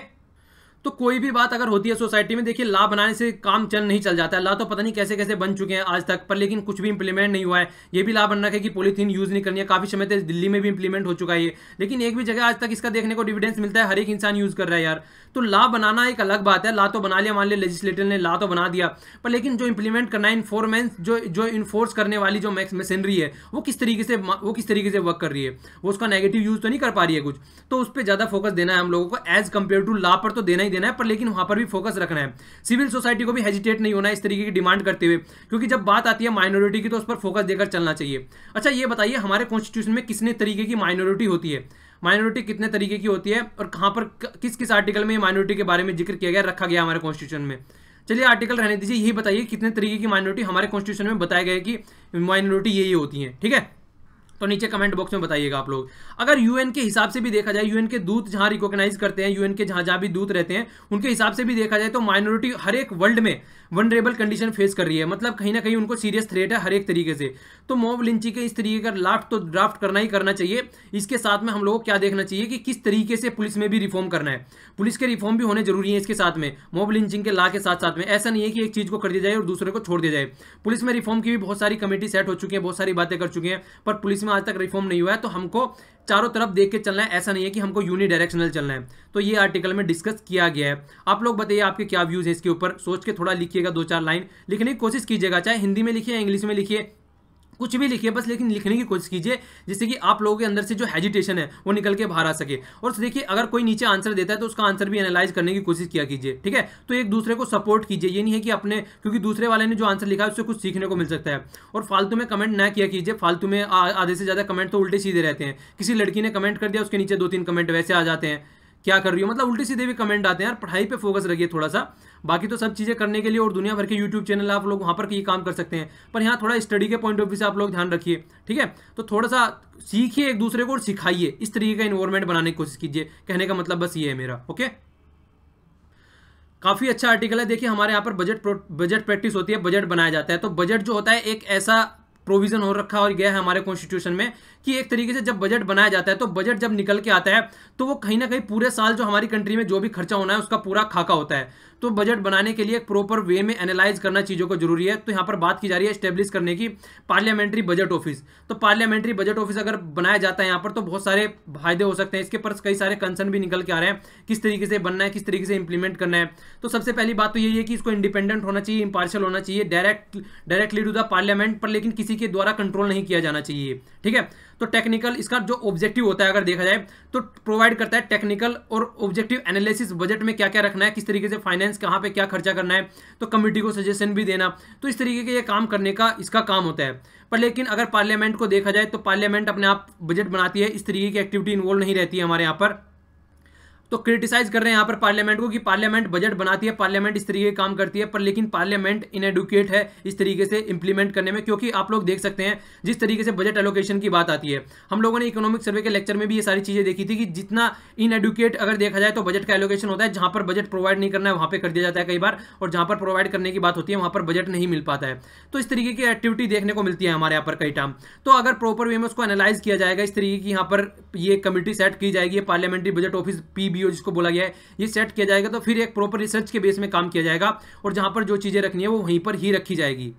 तो कोई भी बात अगर होती है सोसाइटी में, देखिए लॉ बनाने से काम नहीं चल जाता है। लॉ तो पता नहीं कैसे कैसे बन चुके हैं आज तक, पर लेकिन कुछ भी इंप्लीमेंट नहीं हुआ है। ये भी लॉ बन रखा है कि पॉलीथीन यूज नहीं करनी है, काफी समय तक दिल्ली में भी इंप्लीमेंट हो चुका है ये, लेकिन एक भी जगह आज तक इसका देखने को डिविडेंस मिलता है, हर एक इंसान यूज कर रहा है यार। तो लॉ बनाना एक अलग बात है, लॉ तो बना लिया, मान लिया लेजिस्लेटर ने लॉ तो बना दिया, पर लेकिन जो इंप्लीमेंट करना है, इन्फोर्मेंस जो इन्फोर्स करने वाली जो मशीनरी है, वो किस तरीके से वर्क कर रही है, वो उसका नेगेटिव यूज तो नहीं कर पा रही है कुछ। तो उस पर ज्यादा फोकस देना है हम लोगों को, एज कंपेयर टू लॉ पर तो देना ही देना है, पर लेकिन वहां पर भी फोकस रखना है। सिविल सोसाइटी को भी हेजिटेट नहीं होना है इस तरीके की डिमांड करते हुए, क्योंकि जब बात आती है माइनॉरिटी की तो उस पर फोकस देकर चलना चाहिए। अच्छा, ये बताइए हमारे कॉन्स्टिट्यूशन में कितने तरीके की माइनॉरिटी होती है, माइनॉरिटी कितने तरीके की होती है, और कहां पर किस किस आर्टिकल में माइनॉरिटी के बारे में जिक्र किया गया, रखा गया हमारे कॉन्स्टिट्यूशन में। चलिए आर्टिकल रहने दीजिए, यही बताइए कितने तरीके की माइनॉरिटी हमारे कॉन्स्टिट्यूशन में बताया गया कि माइनॉरिटी ये होती है, ठीक है। तो नीचे कमेंट बॉक्स में बताइएगा आप लोग। अगर यूएन के हिसाब से भी देखा जाए, यूएन के दूत जहां रिकॉग्नाइज करते हैं, यूएन के जहां भी दूत रहते हैं, उनके हिसाब से भी देखा जाए तो माइनॉरिटी हर एक वर्ल्ड में वनरेबल कंडीशन फेस कर रही है। मतलब कहीं ना कहीं उनको सीरियस थ्रेट है हर एक तरीके से। तो मॉब लिंचिंग के इस तरीके का ड्राफ्ट करना ही करना चाहिए। इसके साथ में हम लोगों को क्या देखना चाहिए कि किस तरीके से पुलिस में भी रिफॉर्म करना है। पुलिस के रिफॉर्म भी होने जरूरी है इसके साथ में, मॉब लिंचिंग के ला के साथ साथ में। ऐसा नहीं है कि एक चीज को कर दिया जाए और दूसरे को छोड़ दिया जाए। पुलिस में रिफॉर्म की भी बहुत सारी कमेटी सेट हो चुकी है, बहुत सारी बातें कर चुकी हैं, पर पुलिस में आज तक रिफॉर्म नहीं हुआ है। तो हमको चारों तरफ देख के चलना है, ऐसा नहीं है कि हमको यूनिडायरेक्शनल चलना है। तो ये आर्टिकल में डिस्कस किया गया है। आप लोग बताइए आपके क्या व्यूज है इसके ऊपर, सोच के थोड़ा लिखिएगा, 2-4 लाइन लिखने की कोशिश कीजिएगा, चाहे हिंदी में लिखिए या इंग्लिश में लिखिए, कुछ भी लिखिए बस, लेकिन लिखने की कोशिश कीजिए जिससे कि आप लोगों के अंदर से जो हेजिटेशन है वो निकल के बाहर आ सके। और देखिए अगर कोई नीचे आंसर देता है तो उसका आंसर भी एनालाइज करने की कोशिश किया कीजिए, ठीक है। तो एक दूसरे को सपोर्ट कीजिए, ये नहीं है कि अपने, क्योंकि दूसरे वाले ने जो आंसर लिखा है उससे कुछ सीखने को मिल सकता है। और फालतू में कमेंट ना किया कीजिए, फालतू में आधे से ज्यादा कमेंट तो उल्टे सीधे रहते हैं। किसी लड़की ने कमेंट कर दिया, उसके नीचे 2-3 कमेंट वैसे आ जाते हैं, क्या कर रही हो, मतलब उल्टे सीधे भी कमेंट आते हैं यार। पढ़ाई पे फोकस रखिए थोड़ा सा। बाकी तो सब चीज़ें करने के लिए और दुनिया भर के यूट्यूब चैनल आप लोग वहाँ पर ये काम कर सकते हैं, पर यहाँ थोड़ा स्टडी के पॉइंट ऑफ व्यू से आप लोग ध्यान रखिए, ठीक है। तो थोड़ा सा सीखिए एक दूसरे को और सिखाइए, इस तरीके का इन्वायरमेंट बनाने की कोशिश कीजिए। कहने का मतलब बस ये है मेरा, ओके। काफ़ी अच्छा आर्टिकल है। देखिए हमारे यहाँ पर बजट प्रैक्टिस होती है, बजट बनाया जाता है। तो बजट जो होता है एक ऐसा प्रोविजन हो रखा और गया है हमारे कॉन्स्टिट्यूशन में कि एक तरीके से जब बजट बनाया जाता है तो बजट जब निकल के आता है तो वो कहीं ना कहीं पूरे साल जो हमारी कंट्री में जो भी खर्चा होना है उसका पूरा खाका होता है। तो बजट बनाने के लिए एक प्रॉपर वे में एनालाइज करना चीज़ों को जरूरी है। तो यहाँ पर बात की जा रही है एस्टेब्लिश करने की पार्लियामेंट्री बजट ऑफिस। तो पार्लियामेंट्री बजट ऑफिस अगर बनाया जाता है यहाँ पर तो बहुत सारे फायदे हो सकते हैं। इसके पर कई सारे कंसर्न भी निकल के आ रहे हैं, किस तरीके से बनना है, किस तरीके से इंप्लीमेंट करना है। तो सबसे पहली बात तो यही है कि इसको इंडिपेंडेंट होना चाहिए, इंपार्शियल होना चाहिए, डायरेक्टली टू द पार्लियामेंट, पर लेकिन किसी के द्वारा कंट्रोल नहीं किया जाना चाहिए, ठीक है। तो टेक्निकल इसका जो ऑब्जेक्टिव होता है अगर देखा जाए तो प्रोवाइड करता है टेक्निकल और ऑब्जेक्टिव एनालिसिस, बजट में क्या क्या रखना है, किस तरीके से फाइनेंस कहाँ पे क्या खर्चा करना है, तो कमेटी को सजेशन भी देना। तो इस तरीके के ये काम करने का इसका काम होता है। पर लेकिन अगर पार्लियामेंट को देखा जाए तो पार्लियामेंट अपने आप बजट बनाती है, इस तरीके की एक्टिविटी इन्वॉल्व नहीं रहती है हमारे यहाँ पर। तो क्रिटिसाइज कर रहे हैं यहाँ पर पार्लियामेंट को कि पार्लियामेंट बजट बनाती है, पार्लियामेंट इस तरीके के काम करती है, पर लेकिन पार्लियामेंट इनएडुकेट है इस तरीके से इंप्लीमेंट करने में। क्योंकि आप लोग देख सकते हैं जिस तरीके से बजट एलोकेशन की बात आती है, हम लोगों ने इकोनॉमिक सर्वे के लेक्चर में भी ये सारी चीजें देखी थी कि जितना इनएडुकेट अगर देखा जाए तो बजट का एलोकेशन होता है, जहां पर बजट प्रोवाइड नहीं करना है वहां पर कर दिया जाता है कई बार, और जहां पर प्रोवाइड करने की बात होती है वहां पर बजट नहीं मिल पाता है। तो इस तरीके की एक्टिविटी देखने को मिलती है हमारे यहाँ पर कई टाइम। तो अगर प्रॉपर वे में उसको एनालाइज किया जाएगा, इस तरीके की यहाँ पर ये कमेटी सेट की जाएगी, पार्लियामेंट्री बजट ऑफिस PBO जिसको बोला गया है, ये सेट किया जाएगा, तो फिर एक प्रॉपर रिसर्च के बेस में काम किया जाएगा और जहां पर जो चीजें रखनी है वो वहीं पर ही रखी जाएगी।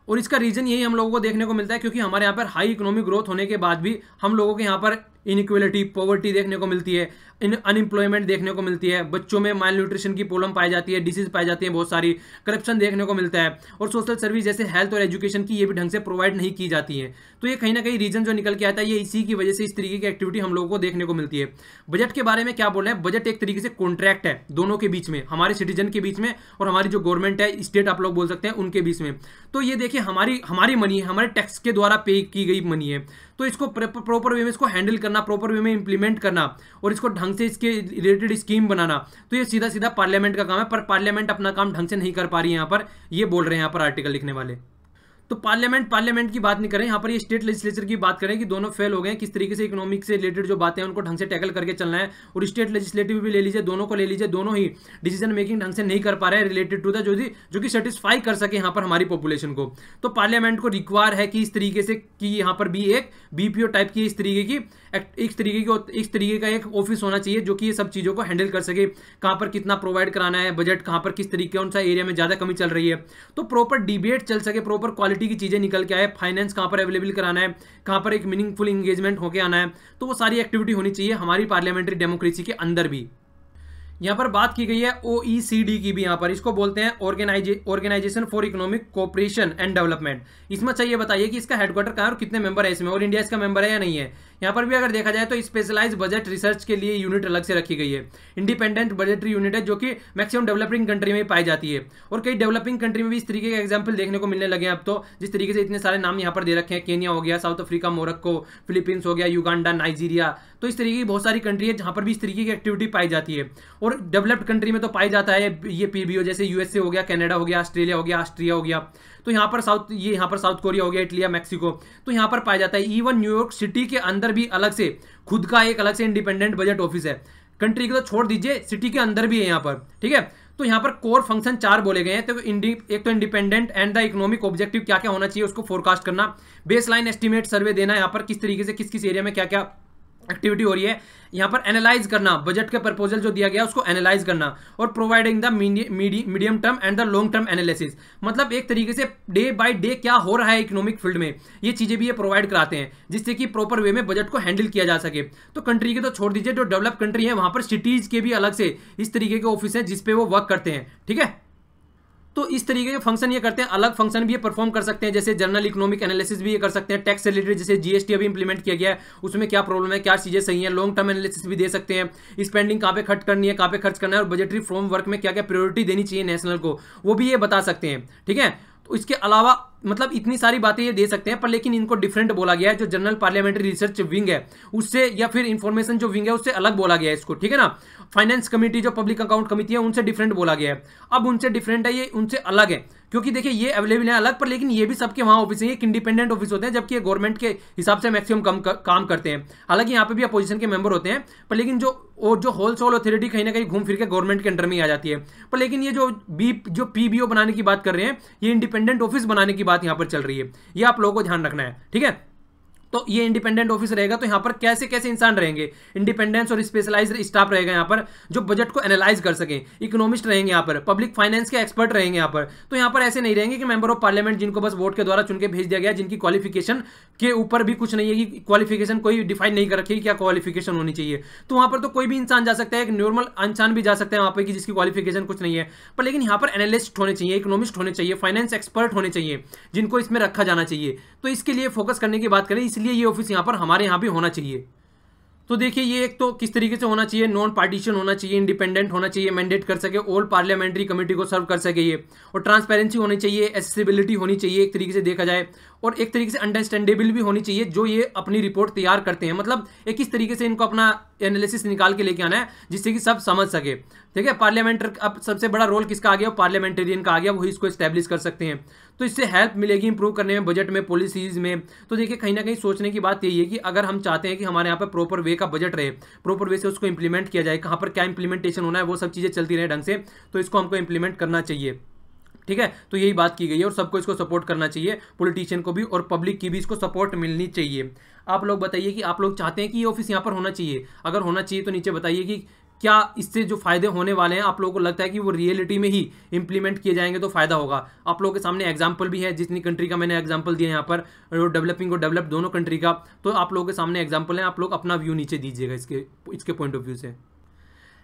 और इसका रीजन यही हम लोगों को देखने को मिलता है क्योंकि हमारे यहाँ पर हाई इकोनॉमिक ग्रोथ होने के बाद भी हम लोगों के यहाँ पर इनइक्वलिटी, पॉवर्टी देखने को मिलती है, अनएम्प्लॉयमेंट देखने को मिलती है, बच्चों में माल न्यूट्रिशन की प्रॉब्लम पाई जाती है, डिसीज पाई जाती है बहुत सारी, करप्शन देखने को मिलता है, और सोशल सर्विस जैसे हेल्थ और एजुकेशन की ये भी ढंग से प्रोवाइड नहीं की जाती है। तो ये कहीं ना कहीं रीजन जो निकल के आता है, ये इसी की वजह से इस तरीके की एक्टिविटी हम लोगों को देखने को मिलती है। बजट के बारे में क्या बोल रहे हैं, बजट एक तरीके से कॉन्ट्रैक्ट है दोनों के बीच में, हमारे सिटीजन के बीच में और हमारी जो गवर्नमेंट है, स्टेट आप लोग बोल सकते हैं, उनके बीच में। तो ये देखिए हमारी मनी है, हमारे टैक्स के द्वारा पे की गई मनी है। तो इसको प्रॉपर वे में इसको हैंडल करना, प्रॉपर वे में इंप्लीमेंट करना और इसको ढंग से इसके रिलेटेड स्कीम बनाना, तो ये सीधा सीधा पार्लियामेंट का काम है। पर पार्लियामेंट अपना काम ढंग से नहीं कर पा रही है यहाँ पर, ये बोल रहे हैं यहाँ पर आर्टिकल लिखने वाले। तो पार्लियामेंट की बात नहीं करें यहाँ पर, ये स्टेट लेजिस्लेचर की बात करें कि दोनों फेल हो गए, किस तरीके से इकोनॉमिक से रिलेटेड जो बातें हैं उनको ढंग से टैकल करके चलना है। और स्टेट लेजिस्लेटिव भी ले लीजिए, दोनों को ले लीजिए, दोनों ही डिसीजन मेकिंग ढंग से नहीं कर पा रहे हैं रिलेटेड टू द जो कि सेटिस्फाई कर सके यहाँ पर हमारी पॉपुलेशन को। तो पार्लियामेंट को रिक्वायर है कि इस तरीके से कि यहाँ पर भी एक BPO टाइप की इस तरीके का एक ऑफिस होना चाहिए जो कि ये सब चीज़ों को हैंडल कर सके, कहाँ पर कितना प्रोवाइड कराना है बजट, कहाँ पर किस तरीके कौन सा एरिया में ज़्यादा कमी चल रही है, तो प्रॉपर डिबेट चल सके, प्रॉपर क्वालिटी की चीज़ें निकल के आए, फाइनेंस कहाँ पर अवेलेबल कराना है, कहाँ पर एक मीनिंगफुल इंगेजमेंट होकर आना है। तो वो सारी एक्टिविटी होनी चाहिए हमारी पार्लियामेंट्री डेमोक्रेसी के अंदर भी। यहाँ पर बात की गई है OECD की भी, यहाँ पर इसको बोलते हैं organization for economic cooperation and development. इसमें चाहिए बताइए कि इसका हेडक्वार्टर कहाँ है और कितने मेंबर है इसमें, और इंडिया इसका मेंबर है या नहीं है। यहाँ पर भी अगर देखा जाए तो स्पेशलाइज बजट रिसर्च के लिए यूनिट अलग से रखी गई है। इंडिपेंडेंट बजटरी यूनिट है जो कि मैक्सिमम डेवलपिंग कंट्री में पाई जाती है, और कई डेवलपिंग कंट्री में भी इस तरीके के एग्जाम्पल देखने को मिलने लगे हैं अब तो। जिस तरीके से इतने सारे नाम यहाँ पर दे रखे हैं, केन्या हो गया, साउथ अफ्रीका, मोरक्को, फिलीपींस हो गया, युगांडा, नाइजीरिया, तो इस तरीके की बहुत सारी कंट्री है जहाँ पर भी इस तरीके की एक्टिविटी पाई जाती है। और डेवलप्ड कंट्री में तो पाई जाता है ये पीबीओ, जैसे यूएसए हो गया, कनाडा हो गया, ऑस्ट्रेलिया हो गया, ऑस्ट्रिया हो गया, तो यहाँ पर साउथ कोरिया हो गया, इटली, मैक्सिको, तो यहाँ पर पाया जाता है। इवन न्यूयॉर्क सिटी के अंदर भी अलग से खुद का एक अलग से इंडिपेंडेंट बजट ऑफिस है। कंट्री को तो छोड़ दीजिए, सिटी के अंदर भी है यहाँ पर, ठीक है। तो यहाँ पर कोर फंक्शन 4 बोले गए हैं। तो एक तो independent and the economic objective क्या क्या होना चाहिए उसको फोरकास्ट करना, बेसलाइन एस्टिमेट सर्वे देना, यहाँ पर किस तरीके से किस किस एरिया में क्या क्या एक्टिविटी हो रही है, यहाँ पर एनालाइज करना, बजट के प्रपोजल जो दिया गया उसको एनालाइज करना, और providing the medium term and the long term analysis, मतलब एक तरीके से डे बाय डे क्या हो रहा है इकोनॉमिक फील्ड में, ये चीजें भी ये प्रोवाइड कराते हैं जिससे कि प्रॉपर वे में बजट को हैंडल किया जा सके। तो कंट्री के तो छोड़ दीजिए, जो डेवलप कंट्री है वहां पर सिटीज के भी अलग से इस तरीके के ऑफिस है जिसपे वो वर्क करते हैं, ठीक है। तो इस तरीके के फंक्शन ये करते हैं, अलग फंक्शन भी ये परफॉर्म कर सकते हैं, जैसे जनरल इकोनॉमिक एनालिसिस भी ये कर सकते हैं, टैक्स रिलेटेड जैसे जीएसटी अभी इंप्लीमेंट किया गया है उसमें क्या प्रॉब्लम है, क्या चीजें सही है, लॉन्ग टर्म एनालिसिस भी दे सकते हैं, स्पेंडिंग कहाँ पे खर्च करनी है, कहाँ पे खर्च करना है, और बजटरी फ्रेमवर्क में क्या क्या प्रायोरिटी देनी चाहिए नेशनल को, वो भी ये बता सकते हैं, ठीक है। तो इसके अलावा मतलब इतनी सारी बातें ये दे सकते हैं, पर लेकिन इनको डिफरेंट बोला गया है। जो जनरल पार्लियामेंट्री रिसर्च विंग है उससे, या फिर इंफॉर्मेशन जो विंग है उससे अलग बोला गया है इसको, ठीक है ना। फाइनेंस कमेटी जो पब्लिक अकाउंट कमेटी है उनसे डिफरेंट बोला गया है। अब उनसे डिफरेंट है, ये उनसे अलग है, क्योंकि देखिए ये अवेलेबल है अलग, पर लेकिन ये भी सबके वहां ऑफिस है, एक इंडिपेंडेंट ऑफिस होते हैं, जबकि ये गवर्नमेंट के हिसाब से मैक्सिमम काम करते हैं। हालांकि यहाँ पे भी अपोजिशन के मेंबर होते हैं, पर लेकिन जो होल सोल अथॉरिटी कहीं ना कहीं घूम फिर के गवर्नमेंट के अंडर में आ जाती है। पर लेकिन ये जो पीबीओ बनाने की बात कर रहे हैं, ये इंडिपेंडेंट ऑफिस बनाने की बात यहाँ पर चल रही है, ये आप लोगों को ध्यान रखना है, ठीक है। तो ये इंडिपेंडेंट ऑफिस रहेगा, तो यहाँ पर कैसे कैसे इंसान रहेंगे, इंडिपेंडेंस और स्पेशलाइज्ड स्टाफ रहेगा यहाँ पर जो बजट को एनालाइज कर सके, इकोनॉमिस्ट रहेंगे यहाँ पर, पब्लिक फाइनेंस के एक्सपर्ट रहेंगे यहाँ पर। तो यहाँ पर ऐसे नहीं रहेंगे कि मेंबर ऑफ पार्लियामेंट जिनको बस वोट के द्वारा चुन के भेज दिया गया, जिनकी क्वालिफिकेशन के ऊपर भी कुछ नहीं है, कि क्वालिफिकेशन कोई डिफाइन नहीं कर रखी क्या क्वालिफिकेशन होनी चाहिए। तो वहाँ पर तो कोई भी इंसान जा सकता है, एक नॉर्मल इंसान भी जा सकता है वहाँ पर, जिसकी क्वालिफिकेशन कुछ नहीं है। पर लेकिन यहाँ पर एनालिस्ट होने चाहिए, इकोनॉमिस्ट होने चाहिए, फाइनेंस एक्सपर्ट होने चाहिए, जिनको इसमें रखा जाना चाहिए। तो इसके लिए फोकस करने की बात करें, इसलिए ये ऑफिस यहाँ पर हमारे यहाँ भी होना चाहिए। तो देखिए ये एक तो किस तरीके से होना चाहिए, नॉन पार्टीशन होना चाहिए, इंडिपेंडेंट होना चाहिए, मैंडेट कर सके, ऑल पार्लियामेंट्री कमेटी को सर्व कर सके ये, और ट्रांसपेरेंसी होनी चाहिए, एक्सेसिबिलिटी होनी चाहिए एक तरीके से देखा जाए, और एक तरीके से अंडरस्टैंडेबल भी होनी चाहिए जो ये अपनी रिपोर्ट तैयार करते हैं। मतलब एक इस तरीके से इनको अपना एनालिसिस निकाल के लेके आना है जिससे कि सब समझ सके, ठीक है। पार्लियामेंटर अब सबसे बड़ा रोल किसका आ गया, पार्लियामेंटेरियन का आ गया, वही इसको एस्टैब्लिश कर सकते हैं। तो इससे हेल्प मिलेगी इंप्रूव करने में, बजट में, पॉलिसीज में। तो देखिए कहीं ना कहीं सोचने की बात यही है कि अगर हम चाहते हैं कि हमारे यहाँ पर प्रॉपर वे का बजट रहे, प्रॉपर वे से उसको इंप्लीमेंट किया जाए, कहाँ पर क्या इंप्लीमेंटेशन होना है वो सब चीज़ें चलती रहे ढंग से, तो इसको हमको इंप्लीमेंट करना चाहिए, ठीक है। तो यही बात की गई है, और सबको इसको सपोर्ट करना चाहिए, पॉलिटिशियन को भी और पब्लिक की भी इसको सपोर्ट मिलनी चाहिए। आप लोग बताइए कि आप लोग चाहते हैं कि ये ऑफिस यहाँ पर होना चाहिए, अगर होना चाहिए तो नीचे बताइए कि क्या इससे जो फायदे होने वाले हैं आप लोगों को लगता है कि वो रियलिटी में ही इंप्लीमेंट किए जाएंगे तो फायदा होगा। आप लोगों के सामने एग्जांपल भी है, जितनी कंट्री का मैंने एग्जांपल दिया यहाँ पर, डेवलपिंग और डेवलप दोनों कंट्री का, तो आप लोगों के सामने एग्जांपल है, आप लोग अपना व्यू नीचे दीजिएगा इसके पॉइंट ऑफ व्यू से।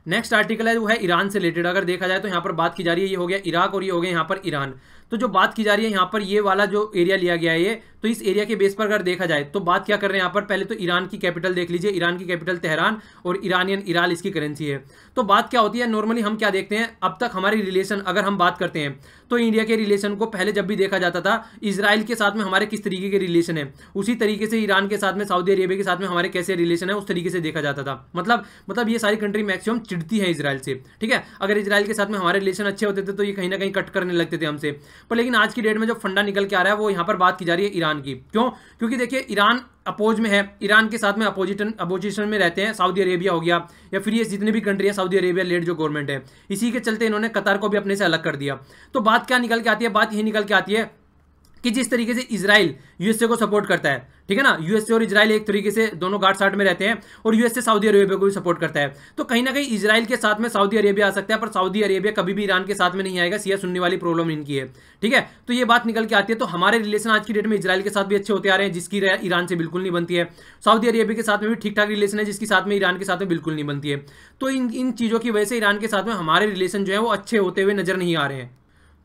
नेक्स्ट आर्टिकल है वो है ईरान से रिलेटेड। अगर देखा जाए तो यहाँ पर बात की जा रही है, ये हो गया इराक और ये हो गया यहाँ पर ईरान। तो जो बात की जा रही है यहाँ पर, ये वाला जो एरिया लिया गया है ये, तो इस एरिया के बेस पर अगर देखा जाए तो बात क्या कर रहे हैं यहाँ पर, पहले तो ईरान की कैपिटल देख लीजिए, ईरान की कैपिटल तेहरान और ईरानियन इराल इसकी करेंसी है। तो बात क्या होती है, नॉर्मली हम क्या देखते हैं, अब तक हमारी रिलेशन अगर हम बात करते हैं तो इंडिया के रिलेशन को पहले जब भी देखा जाता था, इजराइल के साथ में हमारे किस तरीके के रिलेशन है, उसी तरीके से ईरान के साथ में, सऊदी अरेबिया के साथ में हमारे कैसे रिलेशन है, उस तरीके से देखा जाता था। मतलब ये सारी कंट्री मैक्सिमम चिढ़ती है इजराइल से, ठीक है। अगर इजराइल के साथ में हमारे रिलेशन अच्छे होते थे तो ये कहीं ना कहीं कट करने लगते थे हमसे। पर लेकिन आज की डेट में जो फंडा निकल के आ रहा है वो यहाँ पर बात की जा रही है ईरान की। क्यों? क्योंकि देखिए ईरान अपोज में है, ईरान के साथ में अपोजिशन में रहते हैं सऊदी अरेबिया हो गया, या फिर ये जितने भी कंट्री है सऊदी अरेबिया लेड जो गवर्नमेंट है, इसी के चलते इन्होंने कतार को भी अपने से अलग कर दिया। तो बात क्या निकल के आती है, बात यही निकल के आती है कि जिस तरीके से इजराइल यूएसए को सपोर्ट करता है, ठीक है ना, यूएसए और इजराइल एक तरीके से दोनों गार्ड साथ में रहते हैं, और यूएसए सऊदी अरेबिया को भी सपोर्ट करता है। तो कहीं ना कहीं इजराइल के साथ में सऊदी अरेबिया आ सकता है, पर सऊदी अरेबिया कभी भी ईरान के साथ में नहीं आएगा, शिया सुन्नी वाली प्रॉब्लम इनकी है, ठीक है। तो ये बात निकल के आती है। तो हमारे रिलेशन आज की डेट में इजराइल के साथ भी अच्छे होते आ रहे हैं, जिसकी ईरान से बिल्कुल नहीं बनती है। सऊदी अरेबिया के साथ में भी ठीक ठाक रिलेशन है, जिसकी साथ में ईरान के साथ में बिल्कुल नहीं बनती है। तो इन चीज़ों की वजह से ईरान के साथ में हमारे रिलेशन जो है वो अच्छे होते हुए नजर नहीं आ रहे हैं।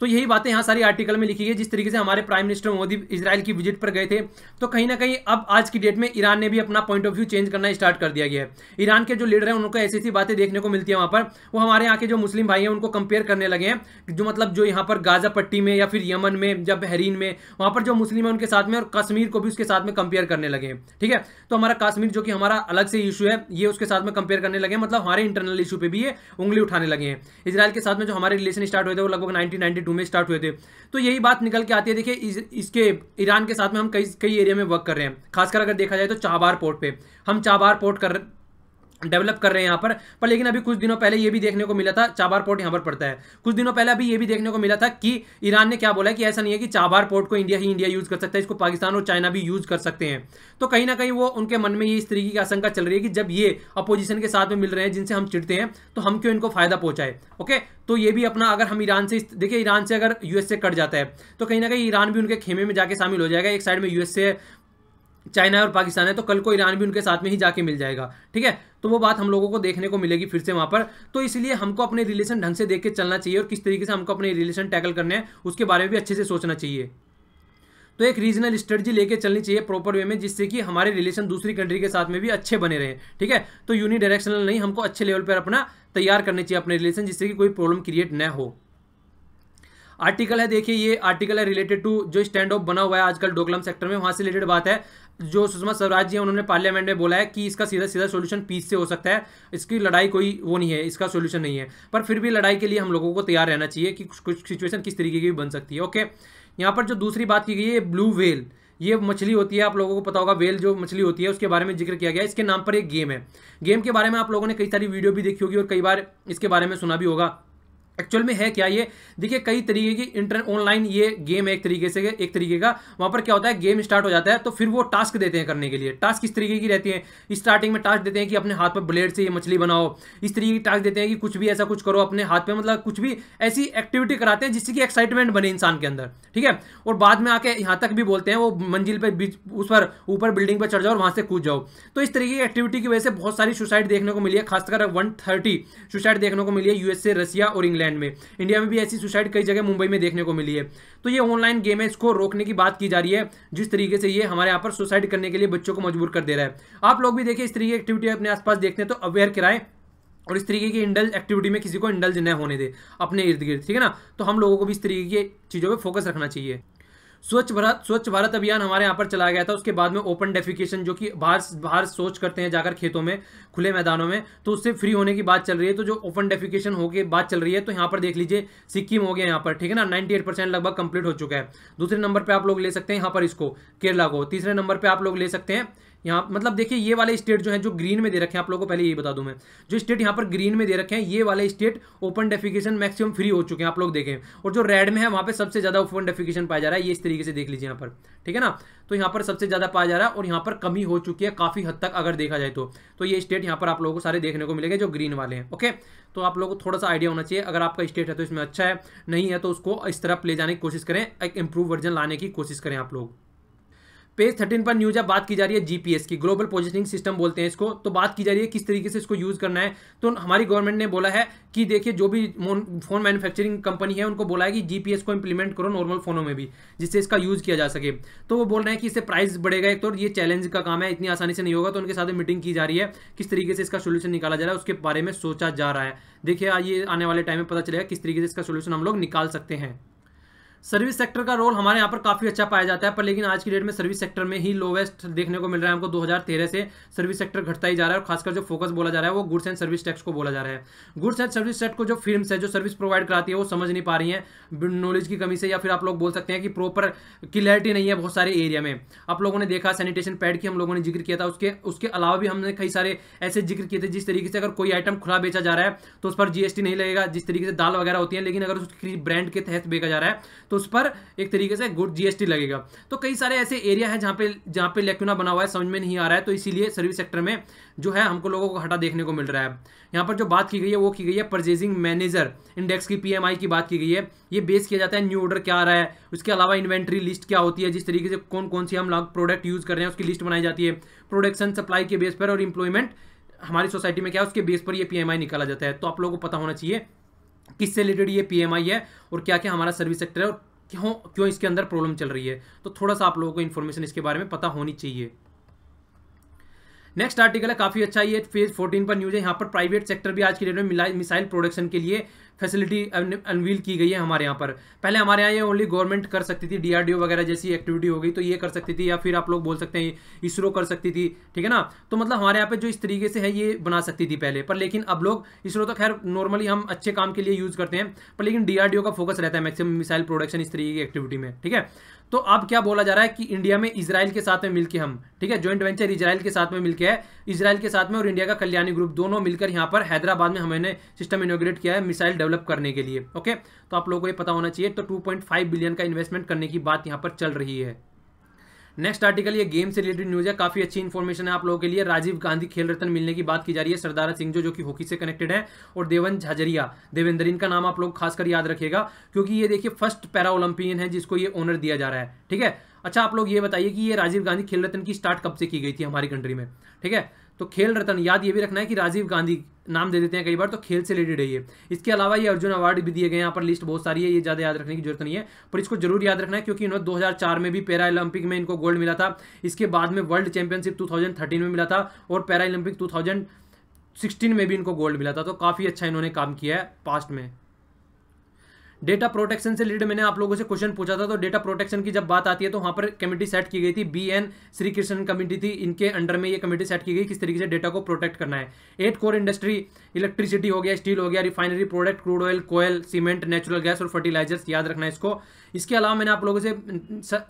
तो यही बातें यहाँ सारी आर्टिकल में लिखी गई। जिस तरीके से हमारे प्राइम मिनिस्टर मोदी इजराइल की विजिट पर गए थे, तो कहीं ना कहीं अब आज की डेट में ईरान ने भी अपना पॉइंट ऑफ व्यू चेंज करना स्टार्ट कर दिया गया है। ईरान के जो लीडर हैं उनको ऐसी ऐसी बातें देखने को मिलती है वहाँ पर, वो हमारे यहाँ के जो मुस्लिम भाई हैं उनको कंपेयर करने लगे हैं, जो मतलब जो यहाँ पर गाजा पट्टी में या फिर यमन में या बहरीन में वहाँ पर जो मुस्लिम है उनके साथ में, और कश्मीर को भी उसके साथ में कंपेयर करने लगे हैं। ठीक है, तो हमारा कश्मीर जो कि हमारा अलग से इशू है, ये उसके साथ में कंपेयर करने लगे, मतलब हमारे इंटरनल इशू पे भी ये उंगली उठाने लगे हैं। इजराइल के साथ में जो हमारे रिलेशन स्टार्ट हुए थे वो लगभग 1992 में स्टार्ट हुए थे। तो यही बात निकल के आती है। देखिए इसके ईरान के साथ में हम कई एरिया में वर्क कर रहे हैं, खासकर अगर देखा जाए तो चाबार पोर्ट पे हम चाबार पोर्ट डेवलप कर रहे हैं यहाँ पर लेकिन अभी कुछ दिनों पहले ये भी देखने को मिला था, चाबार पोर्ट यहाँ पर पड़ता है, कुछ दिनों पहले अभी ये भी देखने को मिला था कि ईरान ने क्या बोला है कि ऐसा नहीं है कि चाबार पोर्ट को इंडिया यूज कर सकता है, इसको पाकिस्तान और चाइना भी यूज कर सकते हैं। तो कहीं ना कहीं वो उनके मन में ये इस तरीके की आशंका चल रही है कि जब ये अपोजिशन के साथ में मिल रहे हैं जिनसे हम चिढ़ते हैं, तो हम क्यों इनको फायदा पहुंचाए। ओके, तो ये भी अपना, अगर हम ईरान से, देखिए ईरान से अगर यूएस से कट जाता है तो कहीं ना कहीं ईरान भी उनके खेमे में जाके शामिल हो जाएगा। एक साइड में यूएस से चाइना और पाकिस्तान है, तो कल को ईरान भी उनके साथ में ही जाके मिल जाएगा। ठीक है, तो वो बात हम लोगों को देखने को मिलेगी फिर से वहां पर। तो इसलिए हमको अपने रिलेशन ढंग से देख के चलना चाहिए, और किस तरीके से हमको अपने रिलेशन टैकल करने हैं उसके बारे में भी अच्छे से सोचना चाहिए। तो एक रीजनल स्ट्रेटजी लेके चलनी चाहिए प्रॉपर वे में, जिससे कि हमारे रिलेशन दूसरी कंट्री के साथ में भी अच्छे बने रहे। ठीक है, तो यूनिडायरेक्शनल नहीं, हमको अच्छे लेवल पर अपना तैयार करने चाहिए अपने रिलेशन, जिससे कि कोई प्रॉब्लम क्रिएट न हो। आर्टिकल है, देखिए ये आर्टिकल है रिलेटेड टू जो स्टैंड ऑफ बना हुआ है आजकल डोकलाम सेक्टर में, वहां से रिलेटेड बात है। जो सुषमा स्वराज जी हैं उन्होंने पार्लियामेंट में बोला है कि इसका सीधा सीधा सोल्यूशन पीस से हो सकता है, इसकी लड़ाई कोई वो नहीं है, इसका सोल्यूशन नहीं है, पर फिर भी लड़ाई के लिए हम लोगों को तैयार रहना चाहिए कि कुछ सिचुएशन किस तरीके की भी बन सकती है। ओके, यहाँ पर जो दूसरी बात की गई है ब्लू व्हेल, ये मछली होती है, आप लोगों को पता होगा व्हेल जो मछली होती है उसके बारे में जिक्र किया गया है। इसके नाम पर एक गेम है, गेम के बारे में आप लोगों ने कई सारी वीडियो भी देखी होगी और कई बार इसके बारे में सुना भी होगा। एक्चुअल में है क्या ये, देखिए कई तरीके की ऑनलाइन ये गेम है एक तरीके का। वहां पर क्या होता है, गेम स्टार्ट हो जाता है तो फिर वो टास्क देते हैं करने के लिए। टास्क किस तरीके की रहती है, स्टार्टिंग में टास्क देते हैं कि अपने हाथ पर ब्लेड से ये मछली बनाओ, इस तरीके की टास्क देते हैं कि कुछ भी ऐसा कुछ करो अपने हाथ पे, मतलब कुछ भी ऐसी एक्टिविटी कराते हैं जिससे कि एक्साइटमेंट बने इंसान के अंदर। ठीक है, और बाद में आके यहाँ तक भी बोलते हैं वो मंजिल पे उस पर ऊपर बिल्डिंग पर चढ़ जाओ और वहां से कूद जाओ। तो इस तरीके की एक्टिविटी की वजह से बहुत सारी सुसाइड देखने को मिली है, खासकर 130 सुसाइड देखने को मिली है यूएसए, रसिया और इंग्लैंड में। इंडिया भी ऐसी सुसाइड कई जगह मुंबई में देखने को मिली है। तो ये ऑनलाइन गेम है, इसको रोकने की बात की जा रही है, जिस तरीके से ये हमारे यहाँ पर सुसाइड करने के लिए बच्चों को मजबूर कर दे रहा है। आप लोग भी देखिए इस तरीके की एक्टिविटी अपने आसपास देखते हैं तो अवेयर कराएं, और इस तरीके की इंडल्ज एक्टिविटी में किसी को इंडल्ज न होने दे अपने इर्द गिर्द। ठीक है ना, तो हम लोगों को भी इस तरीके की चीजों पर फोकस रखना चाहिए। स्वच्छ भारत अभियान हमारे यहाँ पर चलाया गया था, उसके बाद में ओपन डेफिकेशन जो कि बाहर शौच करते हैं जाकर खेतों में, खुले मैदानों में, तो उससे फ्री होने की बात चल रही है। तो जो ओपन डेफिकेशन होके बात चल रही है, तो यहाँ पर देख लीजिए सिक्किम हो गया यहाँ पर। ठीक है ना, 98% लगभग कंप्लीट हो चुका है। दूसरे नंबर पर आप लोग ले सकते हैं यहाँ पर इसको केरला को, तीसरे नंबर पर आप लोग ले सकते हैं यहाँ, मतलब देखिए ये वाले स्टेट जो है जो ग्रीन में दे रखे हैं, आप लोगों को पहले यही बता दूं मैं, जो स्टेट यहाँ पर ग्रीन में दे रखे हैं ये वाले state open defecation maximum free हो चुके हैं, आप लोग देखें। और जो रेड में है वहाँ पे सबसे ज्यादा ओपन डेफिकेशन पाया जा रहा है, ये इस तरीके से देख लीजिए यहाँ पर। ठीक है ना, तो यहाँ पर सबसे ज्यादा पाया जा रहा है और यहाँ पर कमी हो चुकी है काफी हद तक अगर देखा जाए तो ये स्टेट यहाँ पर आप लोगों को सारे देखने को मिलेंगे जो ग्रीन वाले हैं। ओके, तो आप लोगों को थोड़ा सा आइडिया होना चाहिए, अगर आपका स्टेट है तो इसमें अच्छा है, नहीं है तो उसको इस तरफ ले जाने की कोशिश करें, एक इंप्रूव वर्जन लाने की कोशिश करें आप लोग। पेज 13 पर न्यूज अब बात की जा रही है जीपीएस की, ग्लोबल पोजिशनिंग सिस्टम बोलते हैं इसको। तो बात की जा रही है किस तरीके से इसको यूज करना है। तो हमारी गवर्नमेंट ने बोला है कि देखिए जो भी फोन मैन्युफैक्चरिंग कंपनी है उनको बोला है कि जीपीएस को इंप्लीमेंट करो नॉर्मल फोनों में भी, जिससे इसका यूज किया जा सके। तो वो बोल रहे हैं कि इससे प्राइस बढ़ेगा, एक तो ये चैलेंज का काम है, इतनी आसानी से नहीं होगा। तो उनके साथ मीटिंग की जा रही है, किस तरीके से इसका सोल्यूशन निकाला जा रहा है उसके बारे में सोचा जा रहा है। देखिए ये आने वाले टाइम में पता चलेगा किस तरीके से इसका सोल्यूशन हम लोग निकाल सकते हैं। सर्विस सेक्टर का रोल हमारे यहाँ पर काफी अच्छा पाया जाता है, पर लेकिन आज की डेट में सर्विस सेक्टर में ही लोवेस्ट देखने को मिल रहा है हमको। 2013 से सर्विस सेक्टर घटता ही जा रहा है, और खासकर जो फोकस बोला जा रहा है वो गुड्स एंड सर्विस टैक्स को बोला जा रहा है। गुड्स एंड सर्विस टैक्स को जो फिर्म्स है जो सर्विस प्रोवाइड कराती है वो समझ नहीं पा रही है, नॉलेज की कमी से, या फिर आप लोग बोल सकते हैं कि प्रॉपर क्लियरिटी नहीं है बहुत सारे एरिया में। आप लोगों ने देखा सैनिटेशन पैड की हम लोगों ने जिक्र किया था, उसके अलावा भी हमने कई सारे ऐसे जिक्र किए थे जिस तरीके से अगर कोई आइटम खुला बेचा जा रहा है तो उस पर जीएसटी नहीं लगेगा, जिस तरीके से दाल वगैरह होती है, लेकिन अगर उसकी ब्रांड के तहत बेचा जा रहा है तो उस पर एक तरीके से गुड जीएसटी लगेगा। तो कई सारे ऐसे एरिया है जहां पे लेकुना बना हुआ है, समझ में नहीं आ रहा है। तो इसीलिए सर्विस सेक्टर में जो है हमको लोगों को घाटा देखने को मिल रहा है। यहाँ पर जो बात की गई है वो की गई है परचेजिंग मैनेजर इंडेक्स की, पीएमआई की बात की गई है। ये बेस किया जाता है न्यू ऑर्डर क्या आ रहा है, उसके अलावा इन्वेंट्री लिस्ट क्या होती है, जिस तरीके से कौन कौन सी हम लोग प्रोडक्ट यूज कर रहे हैं उसकी लिस्ट बनाई जाती है, प्रोडक्शन सप्लाई के बेस पर, और इंप्लॉयमेंट हमारी सोसाइटी में क्या है उसके बेस पर ये पीएमआई निकाला जाता है। तो आप लोगों को पता होना चाहिए किससे रिलेटेड ये PMI है और क्या क्या हमारा सर्विस सेक्टर है और क्यों क्यों इसके अंदर प्रॉब्लम चल रही है। तो थोड़ा सा आप लोगों को इन्फॉर्मेशन इसके बारे में पता होनी चाहिए। नेक्स्ट आर्टिकल है काफ़ी अच्छा, ये फेज 14 पर न्यूज़ है। यहाँ पर प्राइवेट सेक्टर भी आज की डेट में मिसाइल प्रोडक्शन के लिए फैसिलिटी अनवील की गई है हमारे यहाँ पर। पहले हमारे यहाँ ये ओनली गवर्नमेंट कर सकती थी, DRDO वगैरह जैसी एक्टिविटी हो गई तो ये कर सकती थी, या फिर आप लोग बोल सकते हैं इसरो कर सकती थी, ठीक है ना। तो मतलब हमारे यहाँ पे जो इस तरीके से है ये बना सकती थी पहले, पर लेकिन अब लोग इसरो तो खैर नॉर्मली हम अच्छे काम के लिए यूज़ करते हैं, पर लेकिन DRDO का फोकस रहता है मैक्सिमम मिसाइल प्रोडक्शन इस तरीके की एक्टिविटी में, ठीक है। तो अब क्या बोला जा रहा है कि इंडिया में इजराइल के साथ में मिलकर हम, ठीक है, जॉइंट वेंचर इजराइल के साथ में मिलकर है, इजराइल के साथ में और इंडिया का कल्याणी ग्रुप दोनों मिलकर यहाँ पर हैदराबाद में हमने सिस्टम इनोग्रेट किया है मिसाइल डेवलप करने के लिए। ओके, तो आप लोगों को ये पता होना चाहिए। तो 2.5 बिलियन का इन्वेस्टमेंट करने की बात यहाँ पर चल रही है। नेक्स्ट आर्टिकल ये गेम से रिलेटेड न्यूज़ है, काफ़ी अच्छी इन्फॉर्मेशन है आप लोगों के लिए। राजीव गांधी खेल रत्न मिलने की बात की जा रही है। सरदारा सिंह जो कि हॉकी से कनेक्टेड है, और देवन झाझरिया देवेंद्र, इनका नाम आप लोग खासकर याद रखिएगा क्योंकि ये देखिए फर्स्ट पैरा ओलंपियन है जिसको ये ऑनर दिया जा रहा है, ठीक है। अच्छा, आप लोग ये बताइए कि ये राजीव गांधी खेल रत्न की स्टार्ट कब से की गई थी हमारी कंट्री में, ठीक है। तो खेल रत्न याद ये भी रखना है कि राजीव गांधी नाम दे देते हैं कई बार, तो खेल से रिलेटेड है ये। इसके अलावा ये अर्जुन अवार्ड भी दिए गए हैं, यहाँ पर लिस्ट बहुत सारी है, ये ज़्यादा याद रखने की जरूरत नहीं है, पर इसको जरूर याद रखना है क्योंकि इन्होंने 2004 में भी पैरा ओलंपिक में इनको गोल्ड मिला था। इसके बाद में वर्ल्ड चैंपियनशिप 2013 में मिला था और पैरा ओलंपिक 2016 में भी इनको गोल्ड मिला था। तो काफ़ी अच्छा इन्होंने काम किया है पास्ट में। डेटा प्रोटेक्शन से रिलेटेड मैंने आप लोगों से क्वेश्चन पूछा था, तो डेटा प्रोटेक्शन की जब बात आती है तो वहाँ पर कमेटी सेट की गई थी, BN श्री कृष्ण कमेटी थी, इनके अंडर में ये कमेटी सेट की गई किस तरीके से डेटा को प्रोटेक्ट करना है। 8 कोर इंडस्ट्री, इलेक्ट्रिसिटी हो गया, स्टील हो गया, रिफाइनरी प्रोडक्ट, क्रूड ऑयल, कोयल, सीमेंट, नेचुरल गैस और फर्टिलाइजर्स, याद रखना है इसको। इसके अलावा मैंने आप लोगों से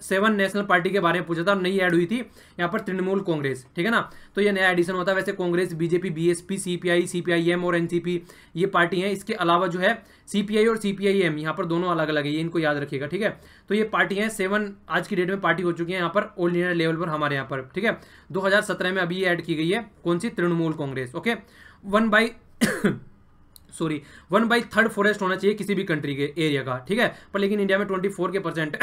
7 नेशनल पार्टी के बारे में पूछा था, नई ऐड हुई थी यहाँ पर तृणमूल कांग्रेस, ठीक है ना। तो ये नया एडिशन होता है। वैसे Congress, BJP, BSP, CPI, CPIM और NCP ये पार्टी हैं। इसके अलावा जो है CPI और CPIM यहाँ पर दोनों अलग अलग है, ये इनको याद रखिएगा, ठीक है। तो ये पार्टी हैं 7 आज की डेट में पार्टी हो चुकी है यहाँ पर ऑल इंडिया लेवल पर हमारे यहाँ पर, ठीक है। 2017 में अभी ये ऐड की गई है, कौन सी, तृणमूल कांग्रेस। ओके, 1/3 फॉरेस्ट होना चाहिए किसी भी कंट्री के एरिया का, ठीक है। पर लेकिन इंडिया में 24%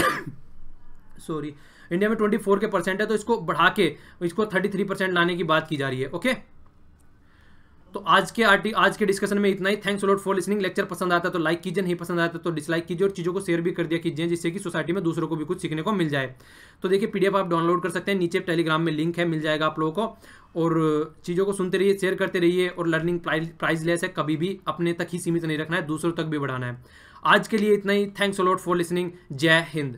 इंडिया में 24% है, तो इसको बढ़ा के इसको 33% लाने की बात की जा रही है। ओके, तो आज के डिस्कशन में इतना ही। Thanks lot for listening. Lecture पसंद आता तो लाइक कीजिए, नहीं पसंद आता तो डिसलाइक कीजिए, और चीज़ों को शेयर भी कर दिया कीजिए जिससे कि सोसाइटी में दूसरों को भी कुछ सीखने को मिल जाए। तो देखिए PDF आप डाउनलोड कर सकते हैं, नीचे टेलीग्राम में लिंक है, मिल जाएगा आप लोगों को। और चीज़ों को सुनते रहिए, शेयर करते रहिए, और लर्निंग प्राइसलेस है, कभी भी अपने तक ही सीमित नहीं रखना है, दूसरों तक भी बढ़ाना है। आज के लिए इतना ही। Thanks lot for listening. Jai Hind.